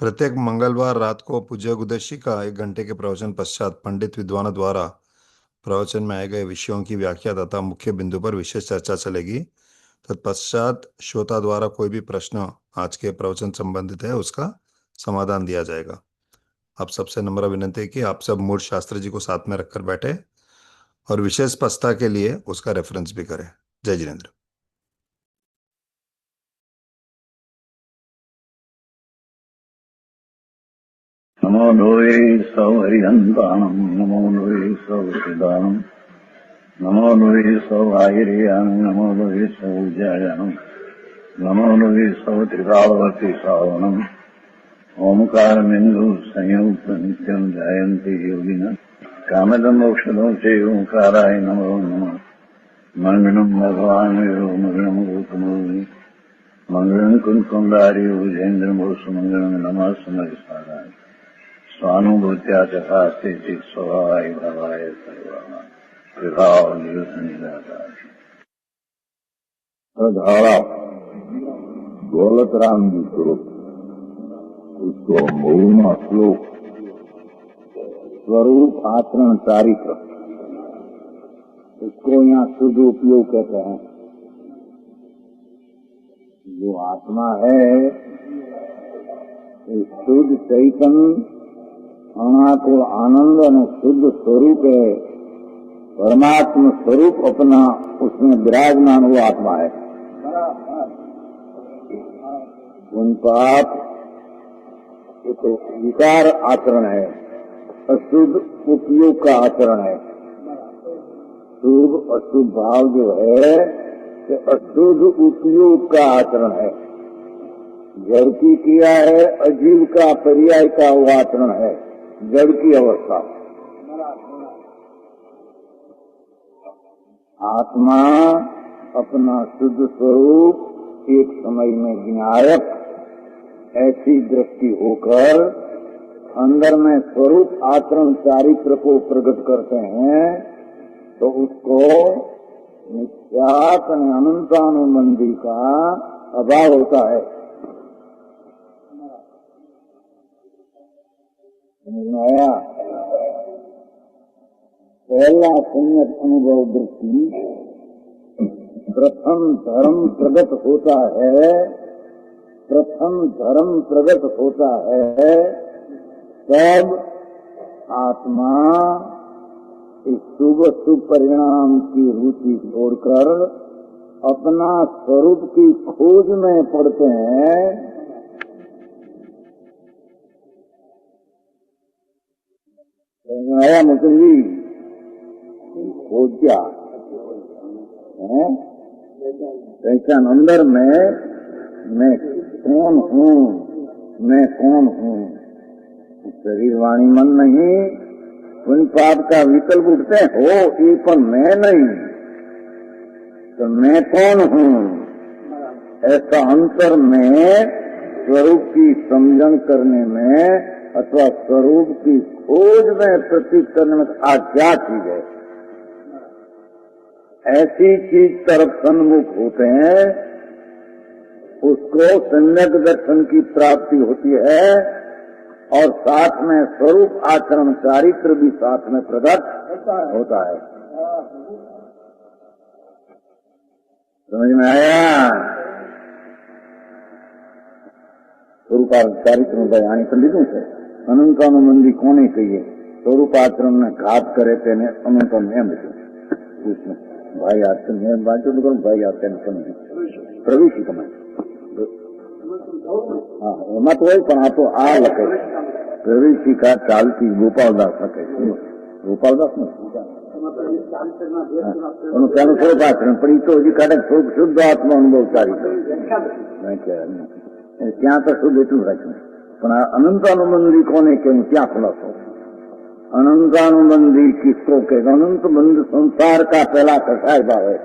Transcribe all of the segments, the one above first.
प्रत्येक मंगलवार रात को पूज्य गुदर्शी का 1 घंटे के प्रवचन पश्चात पंडित विद्वानों द्वारा प्रवचन में आए गए विषयों की व्याख्या तथा मुख्य बिंदु पर विशेष चर्चा चलेगी। तत्पश्चात श्रोता द्वारा कोई भी प्रश्न आज के प्रवचन संबंधित है उसका समाधान दिया जाएगा। आप सबसे नम्र विनती है कि आप सब मूल शास्त्र जी को साथ में रखकर बैठे और विशेष स्पष्टता के लिए उसका रेफरेंस भी करें। जय जिनेन्द्र। नमो लोये सौहरिहन्ताणम् नमो लोये सौहृदानम् नमो लोये सौभागिर्यानम् नमो लोये सौज्यायानम् नमो लोये सौत्रिकालवर्ति सावनम् ओंकारमिन्दु संयुक्त नित्यम् जायन्ति योगिनः कामदमोक्षदं च ओंकाराय नमो नमः। मङ्गलम् भगवान् विष्णु मङ्गलम् गौतमोऽग्नि मङ्गलम् कुञ्कुण्डार्यो विजेन्द्रमोऽस्तु मङ्गलम् नमः समयसाराय स्वानुभूत्या चकास्ते स्वभावाय भावाय सर्वः विभाव धारा दौलतराम जी स्वरूप उसको मूलमा श्लोक स्वरूप आचरण चारित्र इसको यहाँ शुद्ध उपयोग कहते हैं। जो आत्मा है शुद्ध चैतन्य अनाकुल आनंद और शुद्ध स्वरूप है। परमात्मा स्वरूप अपना उसमें विराजमान हुआ आत्मा है। उन पाप तो विकार आचरण है, अशुद्ध उपयोग का आचरण है। शुद्ध अशुद्ध भाव जो है अशुद्ध उपयोग का आचरण है। जड़ की क्रिया है, अजीव का पर्याय का वो आचरण है, जड़ की अवस्था। आत्मा अपना शुद्ध स्वरूप एक समय में विनायक ऐसी दृष्टि होकर अंदर में स्वरूप आचरण चारित्र को प्रकट करते हैं तो उसको नित्यात अनंतानुबंधी का अभाव होता है। आया पहला पुण्य अनुभव दृष्टि प्रथम धर्म प्रगट होता है। प्रथम धर्म प्रगट होता है तब आत्मा इस शुभ शुभ परिणाम की रुचि छोड़कर अपना स्वरूप की खोज में पड़ते हैं। आया मुकुंद जी खोज क्या है? ऐसा अंदर में मैं कौन हूँ, मैं कौन हूँ। शरीर वाणी मन नहीं उन पाप का विकल्प उठते हो ये पर मैं नहीं तो मैं कौन हूँ। ऐसा अंतर में स्वरूप की समझन करने में अथवा स्वरूप की खोज में प्रतीत करने में आज क्या चीज है। ऐसी चीज तरफ सन्मुख होते हैं उसको सम्यक दर्शन की प्राप्ति होती है और साथ में स्वरूप आचरण चारित्र भी साथ में प्रकट होता है। समझ में आया? स्वरूप चारित्र बयानी पंडितों से अनंतानुबंधी कोने कहिए स्वरूप आचरण में घात करे तेने अनंत नियम भाई आचरण नियम बांटो तो करो भाई आचरण समझ प्रवेश कमाए हाँ मत वही પણ તો આ લખે પ્રવેશી કા ચાલતી ગોપાલદાસ લખે ગોપાલદાસ ને એનું ત્યાંનું સ્વરૂપ આચરણ પણ એ તો હજી કાઢે શુદ્ધ આત્મા અનુભવ ચાલી ત્યાં તો શુદ્ધ એટલું રાખ્યું પણ આ અનંતાનુબંધી કોને કેવું ત્યાં ખુલાસો अनंतानुबंधी किसको के अनंत बंध संसार का पहला कसाय भाव है।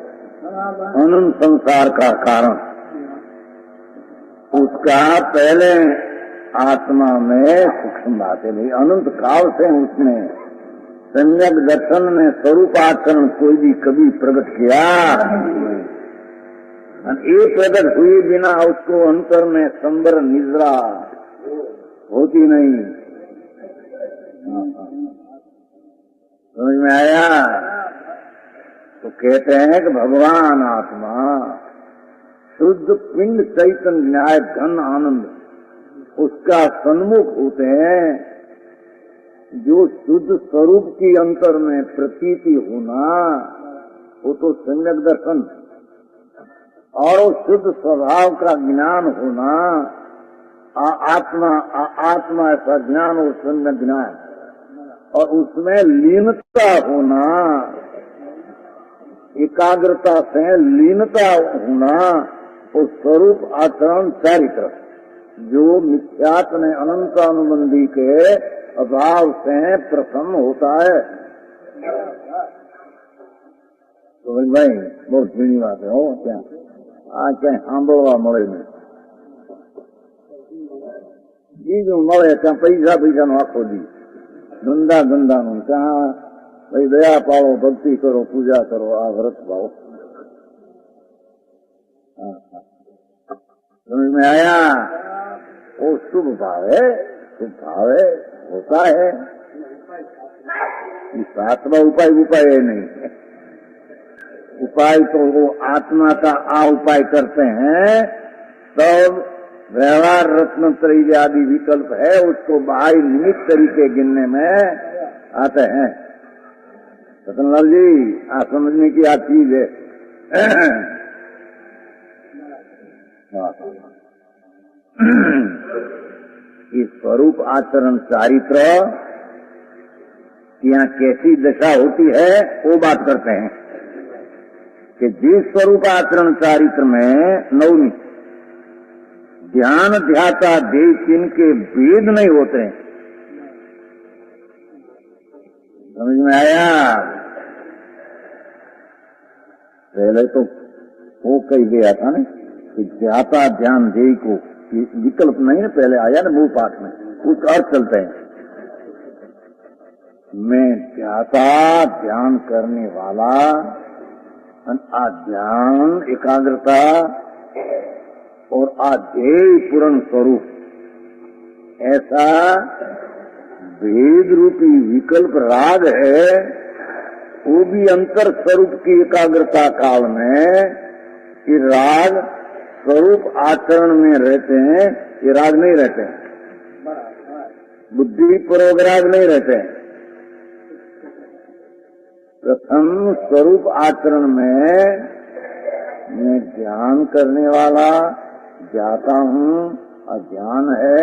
अनंत संसार का कारण उसका पहले आत्मा में सूक्ष्म बात है भाई। अनंत काल से उसने सम्यक दर्शन में स्वरूप आचरण कोई भी कभी प्रकट किया ये प्रकट हुए बिना उसको अंतर में संबर निद्रा होती नहीं। समझ में आया? तो कहते हैं कि भगवान आत्मा शुद्ध पिंड चैतन्य न्याय घन आनंद उसका सन्मुख होते हैं। जो शुद्ध स्वरूप की अंतर में प्रतीति होना वो तो सम्यक दर्शन, और वो शुद्ध स्वभाव का ज्ञान होना आत्मा ऐसा ज्ञान और सम्यक ज्ञान, और उसमें लीनता होना, एकाग्रता से लीनता होना, वो स्वरूप आचरण चारित्र जो मिथ्यात्म अनंत अनुबंधी के अभाव से प्रसन्न होता है। तो भाई बहुत झीणी बात है। हो क्या आज कहीं सांभवा मळे नहीं, बीजू मळे क्या पैसा पैसा नो आखो दी धंधा धंधा नो क्या भाई दया पाओ, भक्ति करो, पूजा करो, आ व्रत पाओ। समझ में आया? वो शुभ भाव है, शुभ भाव है, होता है। सातवा उपाय उपाय नहीं, उपाय तो वो आत्मा का आ उपाय करते हैं। तब व्यवहार रत्न त्रय आदि विकल्प है, उसको बाह्य निमित्त तरीके गिनने में आते हैं। रतनलाल जी आप समझने की आप चीज है। इस स्वरूप आचरण चारित्र यहाँ कैसी दशा होती है वो बात करते हैं कि जिस स्वरूप आचरण चारित्र में नवनी ध्यान ध्याता देश इनके भेद नहीं होते। समझ में आया? पहले तो वो कही गया था ना कि ध्याता ध्यान देय को विकल्प नहीं है, पहले आया ना मूल पाठ में, कुछ अर्थ चलते हैं। मैं ध्याता ध्यान करने वाला, ध्यान एकाग्रता और आध्याय पूर्ण स्वरूप, ऐसा भेद रूपी विकल्प राग है। वो भी अंतर स्वरूप की एकाग्रता काल में कि राग स्वरूप आचरण में रहते हैं, ये राग नहीं रहते हैं, बुद्धि पूर्वक राग नहीं रहते हैं। प्रथम स्वरूप आचरण में मैं ध्यान करने वाला जाता हूँ, अज्ञान है,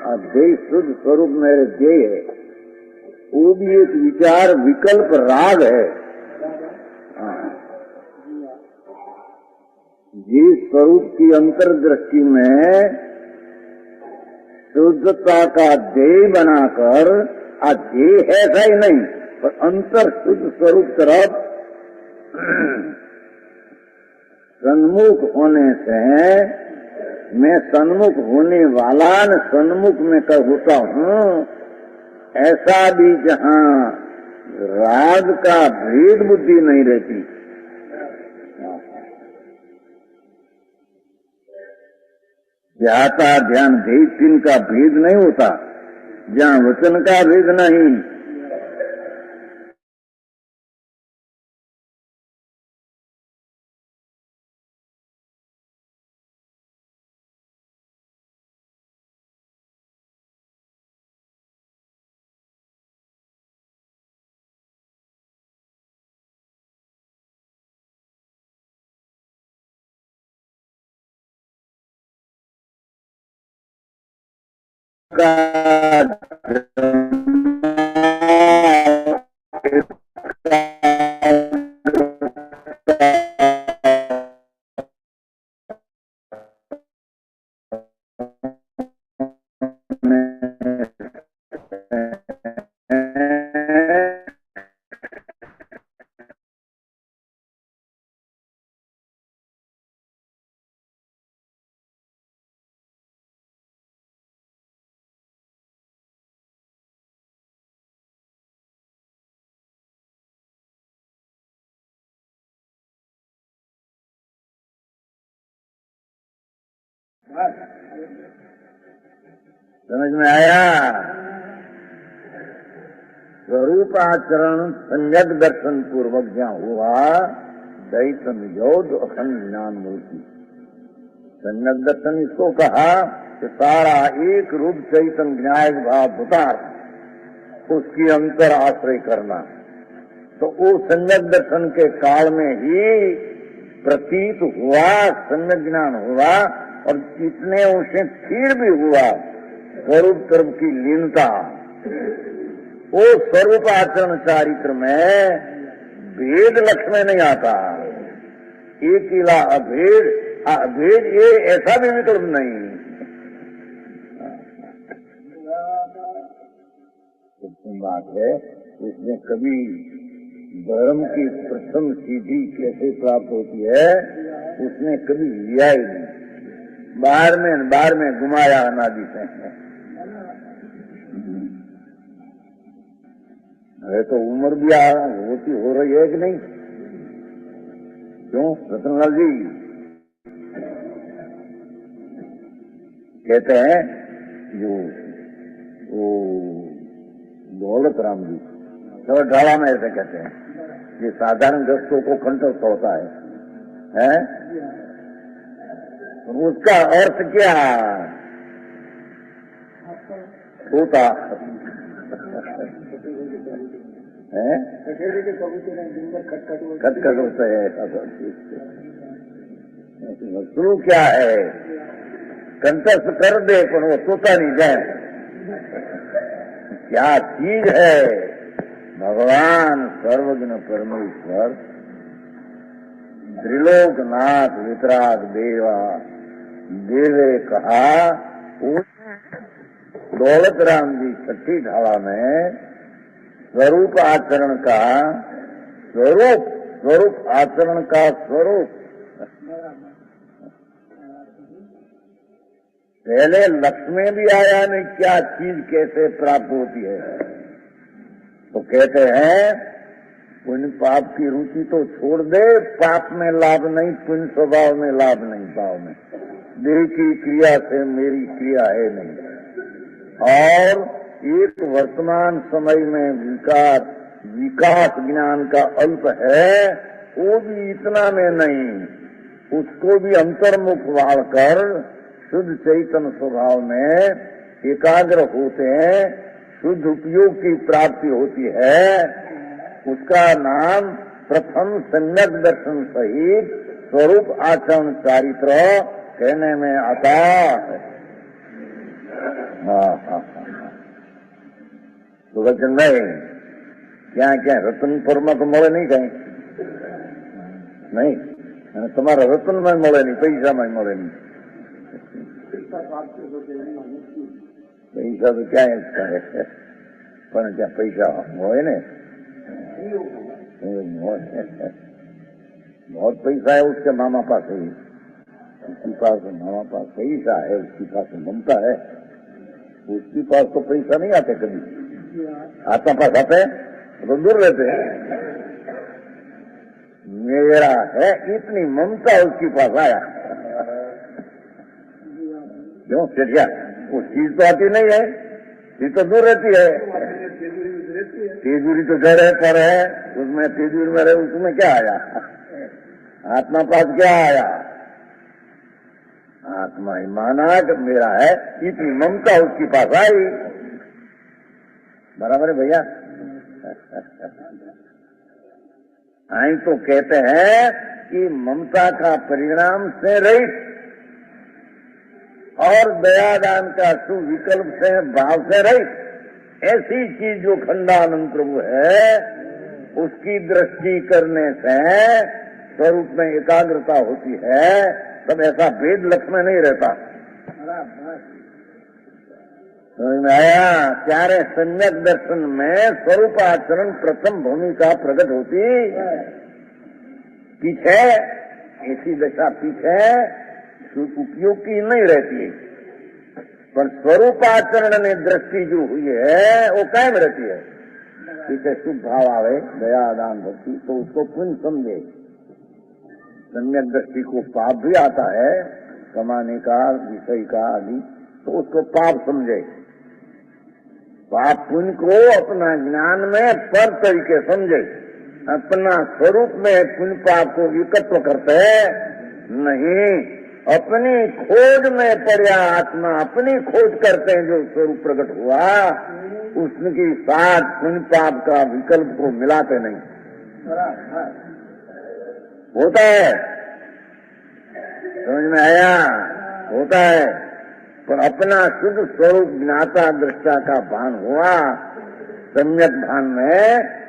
अध्यय शुद्ध स्वरूप मेरे ध्येय है। वो भी एक विचार विकल्प राग है। जिस स्वरूप की अंतर्दृष्टि में शुद्धता का ध्येय बनाकर, अध्येय है ऐसा ही नहीं पर अंतर शुद्ध स्वरूप तरफ सन्मुख होने से मैं सन्मुख होने वाला न सन्मुख में कर होता हूँ, ऐसा भी जहाँ राग का भेद बुद्धि नहीं रहती। ध्याता ध्यान ध्येय तीन का भेद नहीं होता, जहाँ वचन का भेद नहीं। समझ में आया? स्वरूप आचरण संयक दर्शन पूर्वक जहाँ हुआ, दैतन योद अखंड ज्ञान मूर्ति। संयक दर्शन इसको कहा कि सारा एक रूप चैतन ज्ञायक भाव उतार, उसकी अंतर आश्रय करना। तो वो संयक दर्शन के काल में ही प्रतीत हुआ, सम्यक ज्ञान हुआ, और इतने उसे फिर भी हुआ स्वरूप तरफ की लीनता। वो स्वरूप आचरण चारित्र में भेद लक्ष्य में नहीं आता। एक इला अभेद, अभेद ये ऐसा भी विकल्प नहीं। बात है, इसमें कभी धर्म की प्रथम सीधी कैसे प्राप्त होती है, उसने कभी लिया ही नहीं। बाहर में घुमाया अनादि से। अरे तो उम्र भी हो रही है कि नहीं? क्यों रतनलाल जी कहते हैं, जो वो दौलत राम जी तो ढाला में ऐसे कहते हैं, ये साधारण ग्रस्तों को कंठस्थ होता है? उसका अर्थ क्या होता है? खटखट होता है। शुरू क्या है? कंठस्थ कर दे पर वो सोता नहीं जाए। क्या चीज है? भगवान सर्वज्ञ परमेश्वर त्रिलोकनाथ वितराग देवा देवे कहा। दौलत राम जी छठी ढाला में स्वरूप आचरण का स्वरूप आचरण का स्वरूप पहले लक्ष्य में भी आया नहीं, क्या चीज कैसे प्राप्त होती है। तो कहते हैं पुण्य पाप की रुचि तो छोड़ दे, पाप में लाभ नहीं, पुण्य स्वभाव में लाभ नहीं, भाव में देह की क्रिया से मेरी क्रिया है नहीं। और एक वर्तमान समय में विकास ज्ञान का अल्प है, वो भी इतना में नहीं, उसको भी अंतर्मुख वाल कर शुद्ध चैतन्य स्वभाव में एकाग्र होते हैं, शुद्ध उपयोग की प्राप्ति होती है। उसका नाम प्रथम सम्यक दर्शन सहित स्वरूप आचरण चारित्र कहने में आता है। तो वचन नहीं क्या रतन परमा तो મળે नहीं कहीं नहीं, तुम्हारा रतन में મળે नहीं, पैसा में મળે नहीं। पैसा तो क्या इसका है, पर क्या पैसा હોય ने बहुत पैसा है उसके मामा पास है, उसके पास मामा पास पैसा है, उसके पास ममता है, उसके पास तो पैसा नहीं आते कभी, आत्मा पास आते तो दूर रहते हैं। मेरा है इतनी ममता उसके पास आया, क्यों सेठिया वो चीज तो आती नहीं है, चीज तो दूर रहती है। तेजूरी तो जड़ है पर है, उसमें तेजूरी में रहे, उसमें क्या आया, आत्मा पास क्या आया, आत्मा ही माना कि मेरा है, इतनी ममता उसके पास आई। बराबर है भैया? आई तो कहते हैं कि ममता का परिणाम से रहित और दयादान का सुविकल्प से भाव से रहित ऐसी चीज जो खंडानंद प्रभु है, उसकी दृष्टि करने से स्वरूप में एकाग्रता होती है, तब ऐसा भेद लक्ष्य में नहीं रहता। समझ में आया? प्यारे सम्यक दर्शन में स्वरूप आचरण प्रथम भूमिका प्रकट होती, पीछे ऐसी दशा पीछे उपयोग की नहीं रहती है, पर स्वरूप आचरण ने दृष्टि जो हुई है वो कायम रहती है। पीछे शुभ भाव आवे, दया दान भक्ति, तो उसको पुण्य समझे। सम्यक दृष्टि को पाप भी आता है, कमाने का, विषय का आदि, तो उसको पाप समझे। पाप पुण्य को अपना ज्ञान में पर तरीके समझे, अपना स्वरूप में पुण्य पाप को एकत्व करते नहीं, अपनी खोज में पड़ा आत्मा अपनी खोज करते हैं, जो स्वरूप प्रकट हुआ उसके साथ पुण्य पाप का विकल्प को मिलाते नहीं। होता है, समझ में आया? होता है, पर अपना शुद्ध स्वरूप ज्ञाता दृष्टा का भान हुआ, सम्यक भान में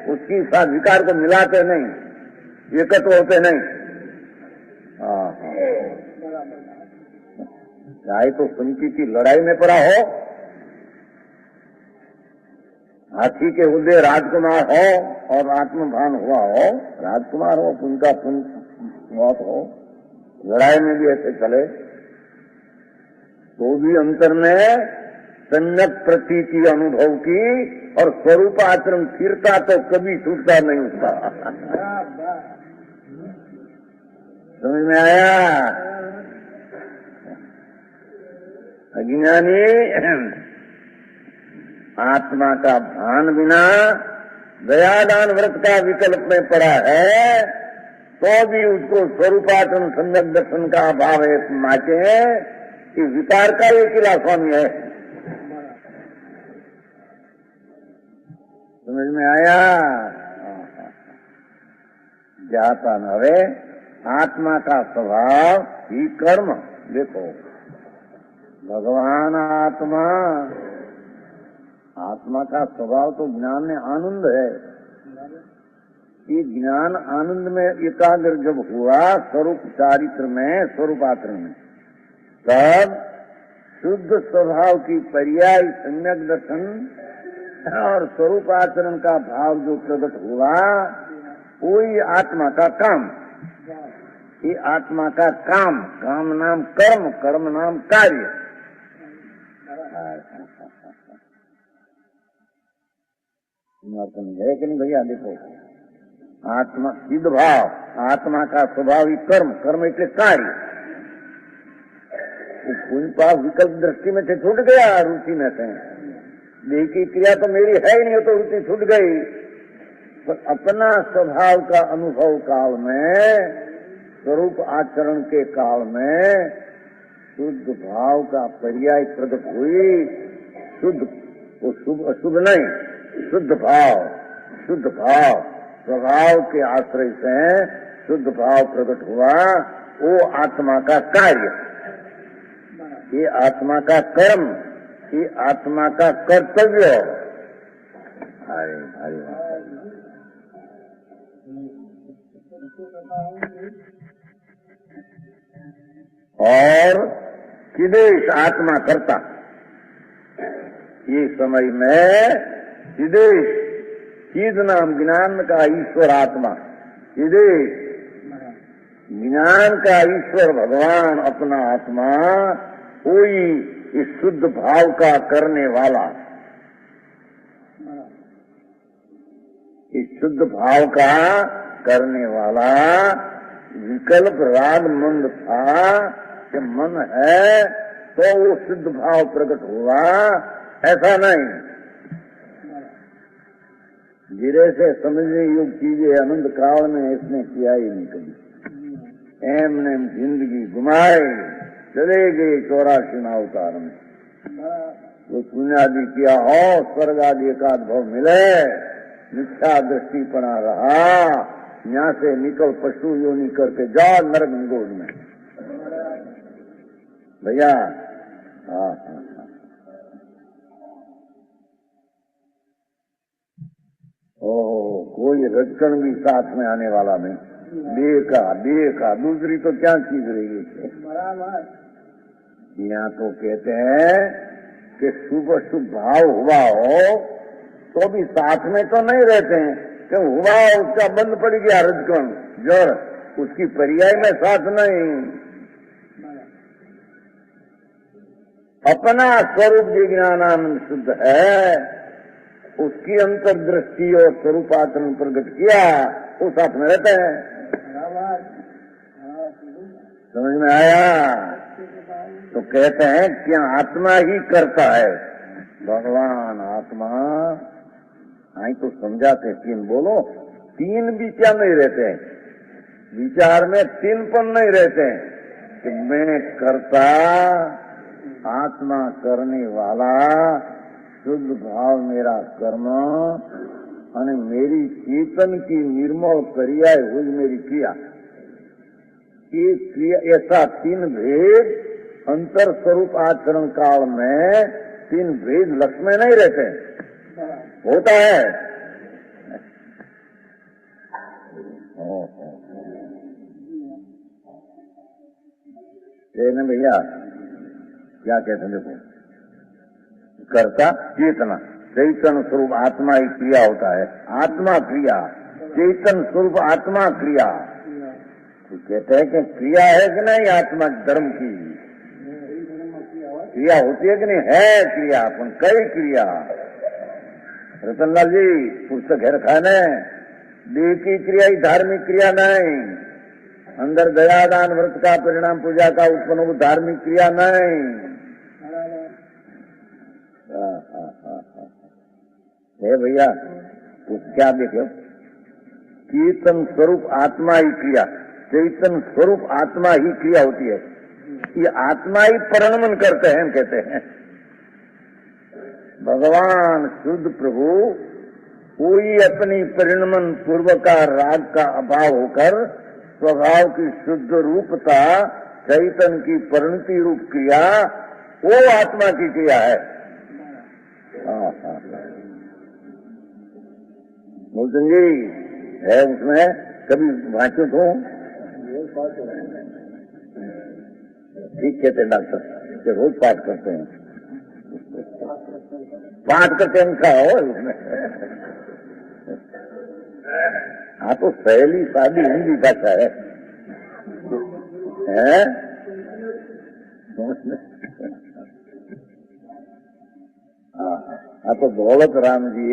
उसकी साथ विकार को मिलाते नहीं, एकत्व होते नहीं। चाहे तो सुनकी की लड़ाई में पड़ा हो, हाथी के उदय राजकुमार हो और आत्मभान हुआ हो, राजकुमार हो, उनका मौत हो, लड़ाई में भी ऐसे चले तो भी अंतर में सम्यक प्रतीति अनुभव की और स्वरूप आचरण फिरता तो कभी छूटता नहीं उसका। समझ में आया? अज्ञानी आत्मा का भान बिना दयादान व्रत का विकल्प में पड़ा है तो भी उसको स्वरूपाचरण सम्यक दर्शन का अभाव है, माचे कि विकार का एक किला स्वामी है। समझ में आया? जाता न रे आत्मा का स्वभाव ही कर्म। देखो भगवान आत्मा, आत्मा का स्वभाव तो ज्ञान में आनंद है। ये ज्ञान आनंद में एकाग्र जब हुआ स्वरूप चारित्र में, स्वरूप आचरण में, तब शुद्ध स्वभाव की पर्याय सम्यक दर्शन और स्वरूप आचरण का भाव जो प्रकट हुआ वही आत्मा का काम। ये आत्मा का काम, काम नाम कर्म, कर्म नाम कार्य। है कि नहीं भैया? देखो आत्मा सिद्ध भाव, आत्मा का स्वभाव ही कर्म, कर्म એટલે कार्य। कोई पाप विकल्प दृष्टि में से छूट गया, रुचि में से देह की क्रिया तो मेरी है ही नहीं, तो रुचि छूट गई। तो अपना स्वभाव का अनुभव काल में, स्वरूप आचरण के काल में शुद्ध भाव का पर्याय प्रकट हुई। शुद्ध, वो शुभ अशुभ नहीं, शुद्ध भाव, शुद्ध भाव स्वभाव के आश्रय से शुद्ध भाव प्रकट हुआ, वो आत्मा का कार्य, ये आत्मा का कर्म, ये आत्मा का कर्तव्य। हरे हरे और किदेश आत्मा करता। ये समय में किदेश चीज नाम ज्ञान का ईश्वर आत्मा, किदेश ज्ञान का ईश्वर भगवान अपना आत्मा, कोई इस शुद्ध भाव का करने वाला, इस शुद्ध भाव का करने वाला विकल्प राग मंद था कि मन है तो वो शुद्ध भाव प्रकट हुआ, ऐसा नहीं। धीरे से समझने योग्य चीजें अनंत काल में इसने किया ही नहीं कभी। एमने जिंदगी घुमाए चले गए 84 अवतार में। वो पुण्यादि किया हो, स्वर्ग आदि एकाध भाव मिले, मिथ्या दृष्टि पड़ा रहा, यहाँ से निकल पशु योनि करके जाओ नरक निगोद में भैया। हाँ हाँ हाँ, ओह कोई रजकण भी साथ में आने वाला नहीं। देखा दूसरी तो क्या चीज रही है। यहाँ तो कहते हैं कि शुभ शुभ भाव हुआ हो तो भी साथ में तो नहीं रहते हैं, क्यों हुआ उसका बंद पड़ गया रजकण जड़, उसकी पर्याय में साथ नहीं। अपना स्वरूप जो ज्ञानानंद शुद्ध है, उसकी अंतर्दृष्टि और स्वरूप आचरण प्रकट किया, वो साथ में रहते हैं। समझ में आया? तो कहते हैं कि आत्मा ही करता है, भगवान आत्मा आई तो समझाते तीन, बोलो तीन विचार नहीं रहते हैं, विचार में तीनपन नहीं रहते हैं कि मैं करता, आत्मा करने वाला, शुद्ध भाव मेरा कर्म અને मेरी चेतन की निर्मल क्रिया हुई मेरी क्रिया, ये क्रिया ऐसा तीन भेद अंतर स्वरूप आचरण काल में तीन भेद लक्ष्य में नहीं रहते, होता है। कहने भैया क्या कहते हैं, देखो कर्ता चेतना, चैतन्य स्वरूप आत्मा ही क्रिया होता है, आत्मा क्रिया, चैतन्य स्वरूप आत्मा क्रिया। तो कहते हैं कि क्रिया है कि नहीं आत्मा धर्म की क्रिया होती है कि नहीं, है क्रिया, अपन कई क्रिया। रतनलाल जी पुस्तक है रखा है, देह की क्रिया ही धार्मिक क्रिया नहीं, अंदर दयादान व्रत का परिणाम पूजा का उत्पन्न हो धार्मिक क्रिया नहीं। है भैया तो क्या देखो, चेतन स्वरूप आत्मा ही क्रिया, चैतन्य स्वरूप आत्मा ही क्रिया होती है, ये आत्मा ही परिणमन करते हैं, हम कहते हैं भगवान शुद्ध प्रभु कोई अपनी परिणमन पूर्व का राग का अभाव होकर स्वभाव की शुद्ध रूपता, चैतन्य की परिणति रूप क्रिया, वो आत्मा की क्रिया है। मूलचंद जी है उसमें, कभी वांचो तो ठीक कहते डॉक्टर कि रोज पाठ करते हैं, पाठ करके उनका हो उसमें। हाँ तो सहेली सादी हिंदी भाषा है, हाँ तो दौलत राम जी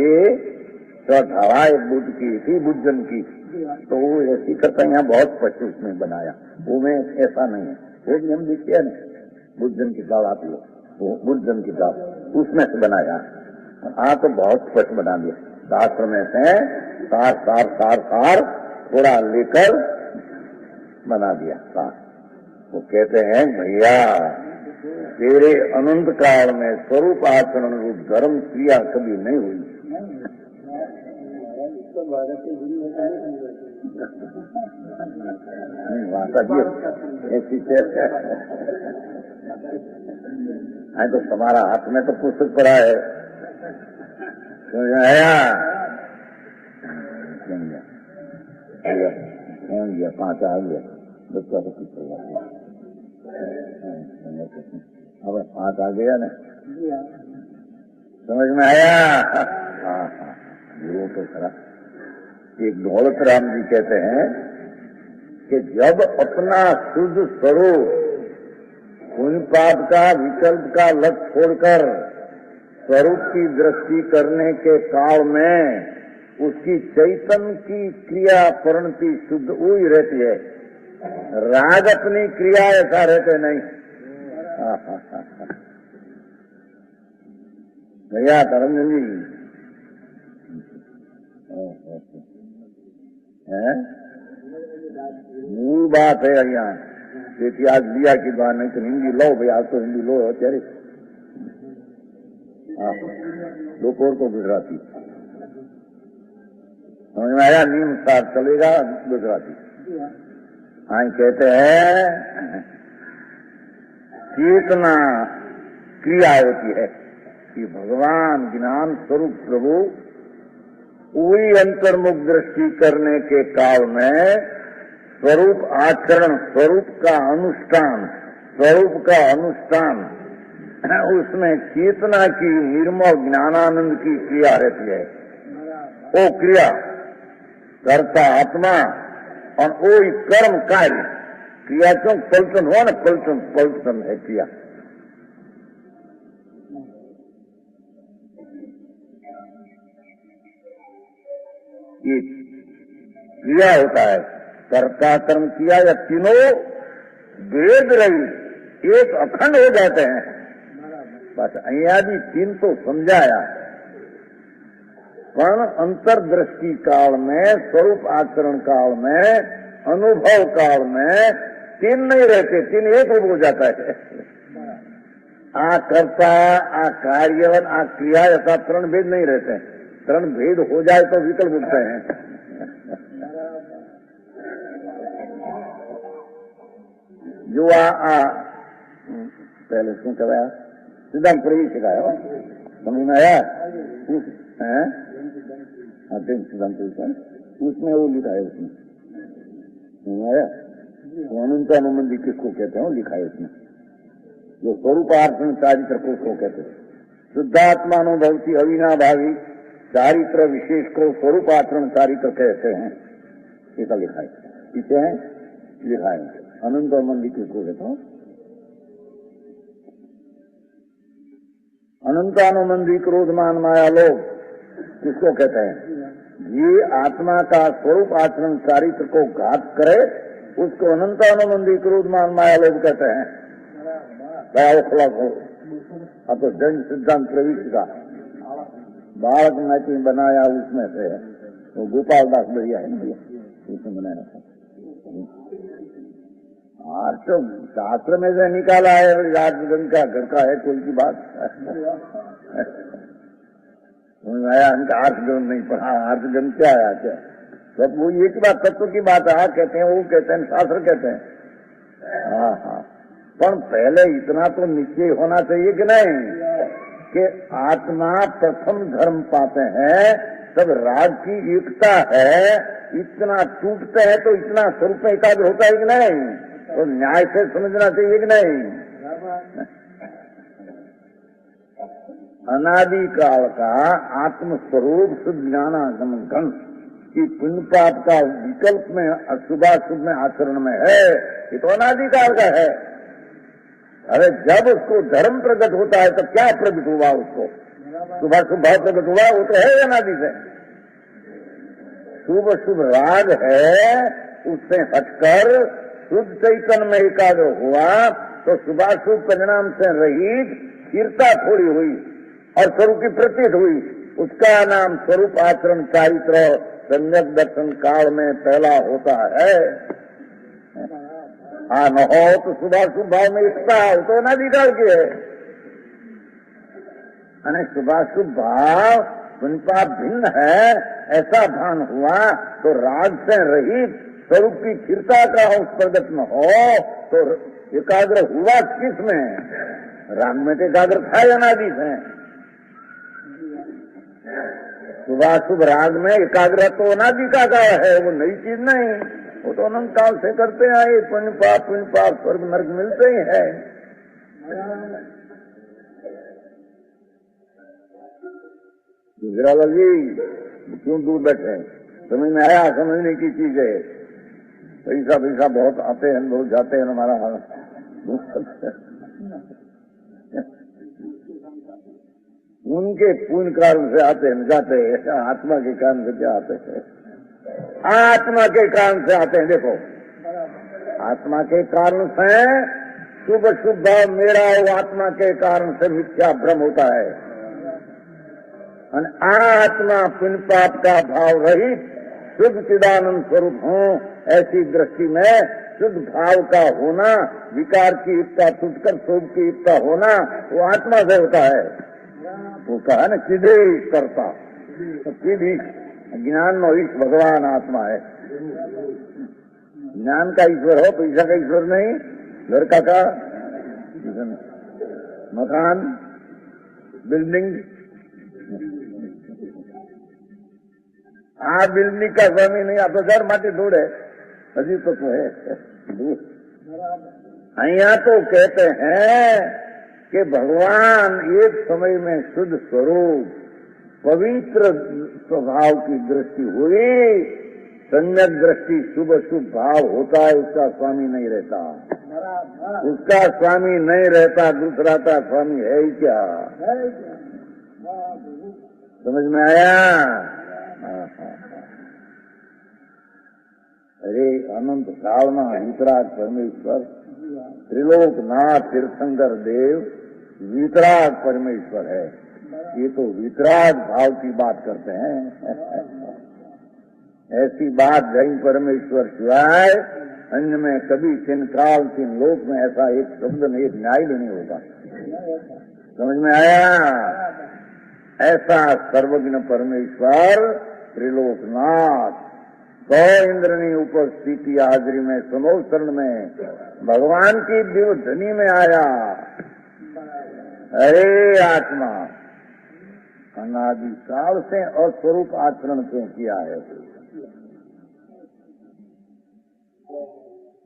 तो ढाई बुद्ध की थी, बुद्धन की, तो वो ऐसी करता यहाँ बहुत स्पष्ट उसमें बनाया, वो में ऐसा नहीं है, वो भी हम देखते हैं बुद्धन की दाल आती है, वो बुद्धन की दाल उसमें से बनाया, हाँ तो बहुत स्पष्ट बना दिया, शास्त्र में से सार सार सार सार थोड़ा लेकर बना दिया सार। वो कहते हैं भैया तेरे अनंत काल में स्वरूप आचरण रूप धर्म क्रिया कभी नहीं हुई। ऐसी है तो तुम्हारा हाथ में तो पुस्तक पड़ा है, आया 5 आ गया बच्चा तो कुछ अब 5 आ गया ना, समझ में आया। हाँ हाँ वो तो खरा। एक दौलत राम जी कहते हैं कि जब अपना शुद्ध स्वरूप पुण्य पाप का विकल्प का लक्ष्य छोड़कर स्वरूप की दृष्टि करने के काल में उसकी चैतन्य की क्रिया परिणति शुद्ध हुई रहती है, राग अपनी क्रिया ऐसा रहते नहीं। भैया तरंजन जी मूल बात है यहाँ, તેથી आज लिया की बात नहीं तो हिंदी लो भाई, आज तो हिंदी लो અત્યારે दोपहर को गुजराती समझ में आया, नीम सार चलेगा गुजराती। हाँ कहते हैं चेतना क्रिया होती है कि भगवान ज्ञान स्वरूप प्रभु वही अंतर्मुख दृष्टि करने के काल में स्वरूप आचरण, स्वरूप का अनुष्ठान, स्वरूप का अनुष्ठान, उसमें चेतना की निर्मल ज्ञानानंद की क्रिया रहती है। वो क्रिया करता आत्मा और वो कर्म कार्य क्रिया, क्यों पलटन हुआ ना, पलटन पलटन है क्रिया। ये क्रिया होता है, कर्ता कर्म किया या तीनों वेद रही एक अखंड हो जाते हैं। बस અહીંયાથી तीन तो समझाया, पण अंतर्दृष्टि काल में, स्वरूप आचरण काल में, अनुभव काल में तीन नहीं रहते, तीन एक रूप हो जाता है। आ कर्ता, आ कार्य, आ क्रिया, ऐसा त्रण भेद नहीं रहते। त्रण भेद हो जाए तो विकल्प उठते हैं। जो आ पहले શું કહેવાય, સિદ્ધાંત પ્રવેશ શીખાયો, समझ में आया? सिद्धांत उसमें वो लिखा है, उसमें समझ आया? अनंत अनुबंधी किसको कहते हैं लिखा है उसमें, जो स्वरूपार्पण चारित्र को उसको कहते हैं। शुद्धात्मानुभवती अविनाभावी चारित्र विशेष को स्वरूपाचरण चारित्र कहते हैं, ऐसा लिखा है। पीछे है लिखा है अनंत अनुबंधी किसको कहते हैं, अनंतानुबंधी क्रोधमान माया लोग किसको कहते हैं? ये आत्मा का स्वरूप आचरण चारित्र को घात करे उसको अनंतानुबंधी क्रोधमान माया लोग कहते हैं। अब तो जैन सिद्धांत प्रविष्ट का बालक मैची बनाया उसमें से वो गोपाल दास बढ़िया है ना भैया, उसने बनाया था। तो शास्त्र में से निकाला है, राजगन का घर का है, कोई की बात आया आर्षगण नहीं पढ़ा, आर्षगण क्या आया क्या? तो वो एक बात तत्व की बात आ कहते हैं, वो कहते हैं शास्त्र कहते हैं। हाँ हाँ, पर पहले इतना तो निश्चय होना चाहिए कि नहीं कि आत्मा प्रथम धर्म पाते हैं, तब राग की एकता है, इतना टूटते हैं तो इतना स्वरूप में एकाग्र होता है कि नहीं? तो न्याय से समझना चाहिए कि नहीं? अनादि काल का आत्मस्वरूप शुद्ध ज्ञानागम घन की पुण्य पाप का विकल्प में अशुभाशुभ में आचरण में है, ये तो अनादि काल का है। अरे जब उसको धर्म प्रकट होता है तो क्या प्रकट हुआ, उसको शुभाशुभ भाव प्रकट हुआ, वो तो है अनादि से। शुभ शुभ राग है, उससे हटकर शुद्ध चैतन्य में एकाग्र हुआ तो शुभाशुभ परिणाम से रहित स्थिरता थोड़ी हुई और स्वरूप की प्रतीत हुई, उसका नाम स्वरूप आचरण चारित्र सम्यक दर्शन काल में पहला होता है। न हो तो शुभाशुभ भाव में एकता हो तो अनादि काल की है। अने शुभाशुभ भाव पुण्य भिन्न है ऐसा भान हुआ तो राग से रहित स्वरूप की स्थिरता का अंश प्रगट न हो तो एकाग्र हुआ किसमें? राग में तो एकाग्र था अनादि से। शुभाशुभ राग में एकाग्र तो अनादि का है, वो नई चीज नहीं, वो तो अनंत काल से करते आए। पुण्य पाप स्वर्ग नर्क मिलते ही है। गुजरावाल जी क्यों दूर बैठे, समझ में आया? समझने की चीज है। पैसा बहुत आते हैं, बहुत जाते हैं, हमारा हाल उनके पुण्य कारण से आते हैं जाते हैं, आत्मा के कारण से क्या आते हैं? आत्मा के कारण से आते हैं। देखो, आत्मा के कारण से शुभ शुभ भाव मेरा वो आत्मा के कारण से मिथ्या भ्रम होता है। आत्मा पुण्य पाप का भाव रहित शुद्ध चिदानंद स्वरूप हो, ऐसी दृष्टि में शुद्ध भाव का होना, विकार की एकता टूटकर शोभ की एकता होना, वो आत्मा से होता है। वो कहा न सीधे करता, सीधी ज्ञान नो ईश भगवान आत्मा है। ज्ञान का ईश्वर हो, पैसा का ईश्वर नहीं, लड़का का मकान बिल्डिंग, आ बिल्डिंग का स्वामी नहीं, आप तो घर माटी ढूंढे अजीब तो है। यहाँ तो कहते हैं कि भगवान एक समय में शुद्ध स्वरूप पवित्र स्वभाव की दृष्टि हुई, सम्यक दृष्टि शुभ शुभ भाव होता है, उसका स्वामी नहीं रहता। उसका स्वामी नहीं रहता, दूसरा का स्वामी है ही क्या? समझ में आया? अरे अनंत काल में वितराग परमेश्वर त्रिलोकनाथ तीर्थंकर देव वितराग परमेश्वर है। ये तो वितराग भाव की बात करते हैं। ऐसी बात नहीं परमेश्वर सिवाय अन्य में कभी किन काल किन लोक में ऐसा एक शब्द में एक न्याय नहीं होगा। समझ में आया? ऐसा सर्वज्ञ परमेश्वर त्रिलोकनाथ 100 इंद्रनी उपस्थिति हाजिरी में समोत्सरण में भगवान की दिव्य में आया। अरे आत्मा अनादि काल से अस्वरूप आचरण क्यों किया है?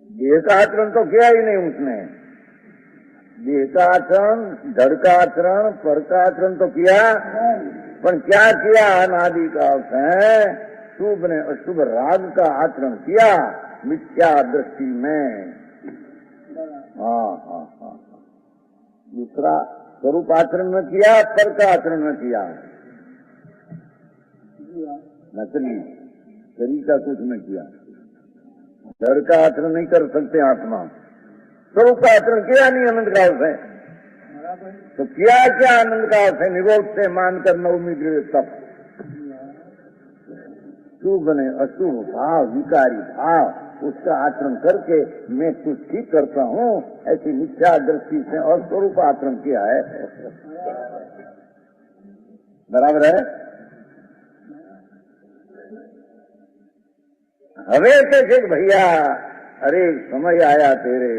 देह का आचरण तो किया ही नहीं उसने। देह का आचरण, जड़ का आचरण, पर का आचरण तो किया, पर क्या किया? अनादि काल से शुभ ने अशुभ राग का आचरण किया मिथ्या दृष्टि में। हाँ। दूसरा स्वरूप आचरण न किया, पर का आचरण न किया। नकली शरीर का कुछ न किया। जड़ का आचरण नहीं कर सकते आत्मा। स्वरूप का आचरण किया नहीं अनंत काल से। तो किया क्या अनंत काल से? निरोध से मानकर नवमी गृह तप शुभ ने अशुभ भाव, विकारी भाव उसका आचरण करके मैं कुछ ठीक करता हूँ, ऐसी मिथ्या दृष्टि से और स्वरूप आचरण किया है। बराबर है? हवे कैसे भैया? अरे समय आया तेरे,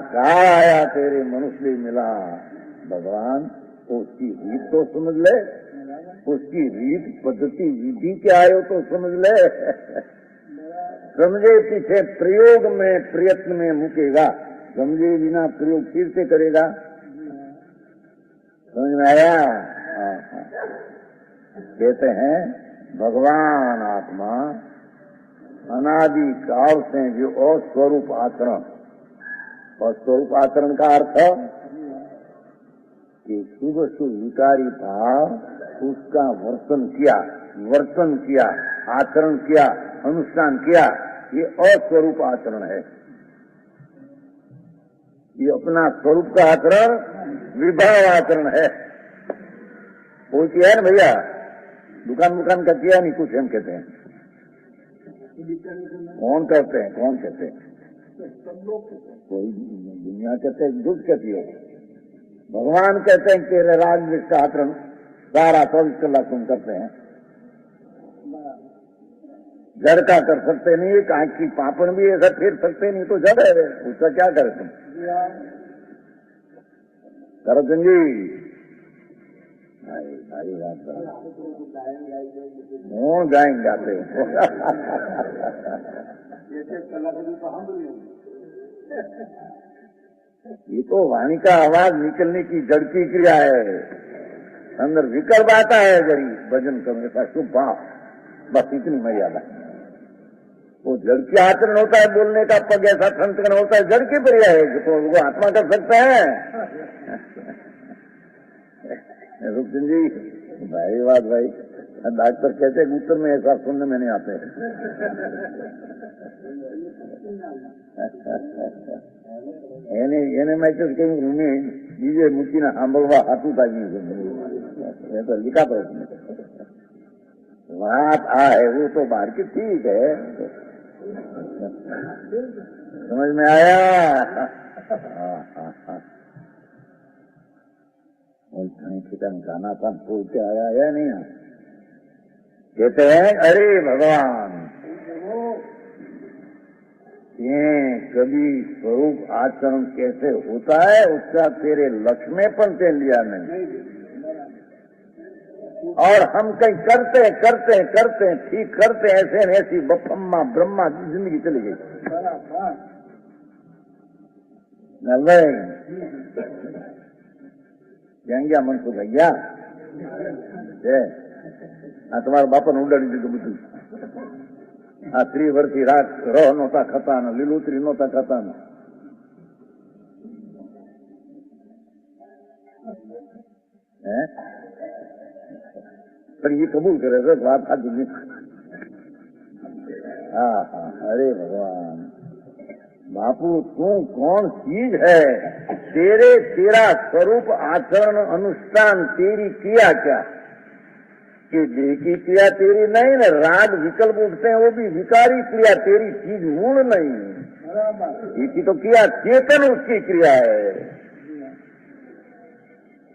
काल आया तेरे, मनुष्य मिला। भगवान उसकी रीत तो समझ ले, उसकी रीत पद्धति विधि क्या आयो तो समझ ले। समझे पीछे प्रयोग में प्रयत्न में मुकेगा, समझे बिना प्रयोग फिर से करेगा। समझ में आया? कहते हैं भगवान आत्मा अनादि काल से जो अस्वरूप आचरण, और स्वरूप आचरण का अर्थ कि शुभ शुभ विकारी भाव उसका वर्तन किया, आचरण किया, अनुष्ठान किया, ये अस्वरूप आचरण है। ये अपना स्वरूप का आचरण विभाव आचरण है। वो किया है ना भैया, दुकान का किया नहीं, कुछ हम कहते हैं। कौन कहते हैं? कोई दुनिया कहते हैं, दुख कहती है। भगवान कहते हैं तेरे राग का आचरण सारा 24 कलाक तुम करते हैं। जड़ का कर सकते नहीं, कांच की पापड़ भी ऐसा फेर सकते नहीं, तो जड़ है, उसका क्या करे तुम? करतन जी भाई बात कौन गाएंगे आते ये तो वाणी का आवाज निकलने की जड़ की क्रिया है। अंदर विकल्प आता है जड़ी भजन करने का शुभ भाव, बस इतनी मर्यादा। वो जड़ की आचरण होता है, बोलने का पग ऐसा संतकन होता है, जड़ की क्रिया है, तो वो आत्मा कर सकता है। रुकन जी भाई बात भाई, डॉक्टर कहते हैं उत्तर में ऐसा सुनने में नहीं आते। એને મેં તો કહ્યું મને બીજે મૂકીને સાંભળવા હાથું તાજી तो लिखा तो उसने बात है, वो तो बाहर की ठीक है, समझ में आया? गाना था बोल के आया या नहीं? कहते हैं अरे भगवान ये कभी स्वरूप आचरण कैसे होता है उसका तेरे लक्ष्य में पण ते लिया नहीं, और हम कहीं करते ठीक करते ऐसे न ऐसी बपम्मा ब्रह्मा की जिंदगी चली गई। क्या मन तो भैया तुम्हारा बापा ने उडाड़ी દીધું બધું। આ 3 વર્ષથી રાત રહ નહોતા ખાતા ને લીલુતરી નહોતા ખાતા ને પણ ये कबूल करे तो बात साચી नहीं। हाँ अरे भगवान बापू तू कौन चीज है? तेरा स्वरूप आचरण अनुष्ठान तेरी क्रिया क्या? कि देह की क्रिया तेरी नहीं ना, राग विकल्प उठते हैं वो भी विकारी क्रिया, तेरी चीज मूल नहीं। इसकी तो क्रिया चेतन उसकी क्रिया है।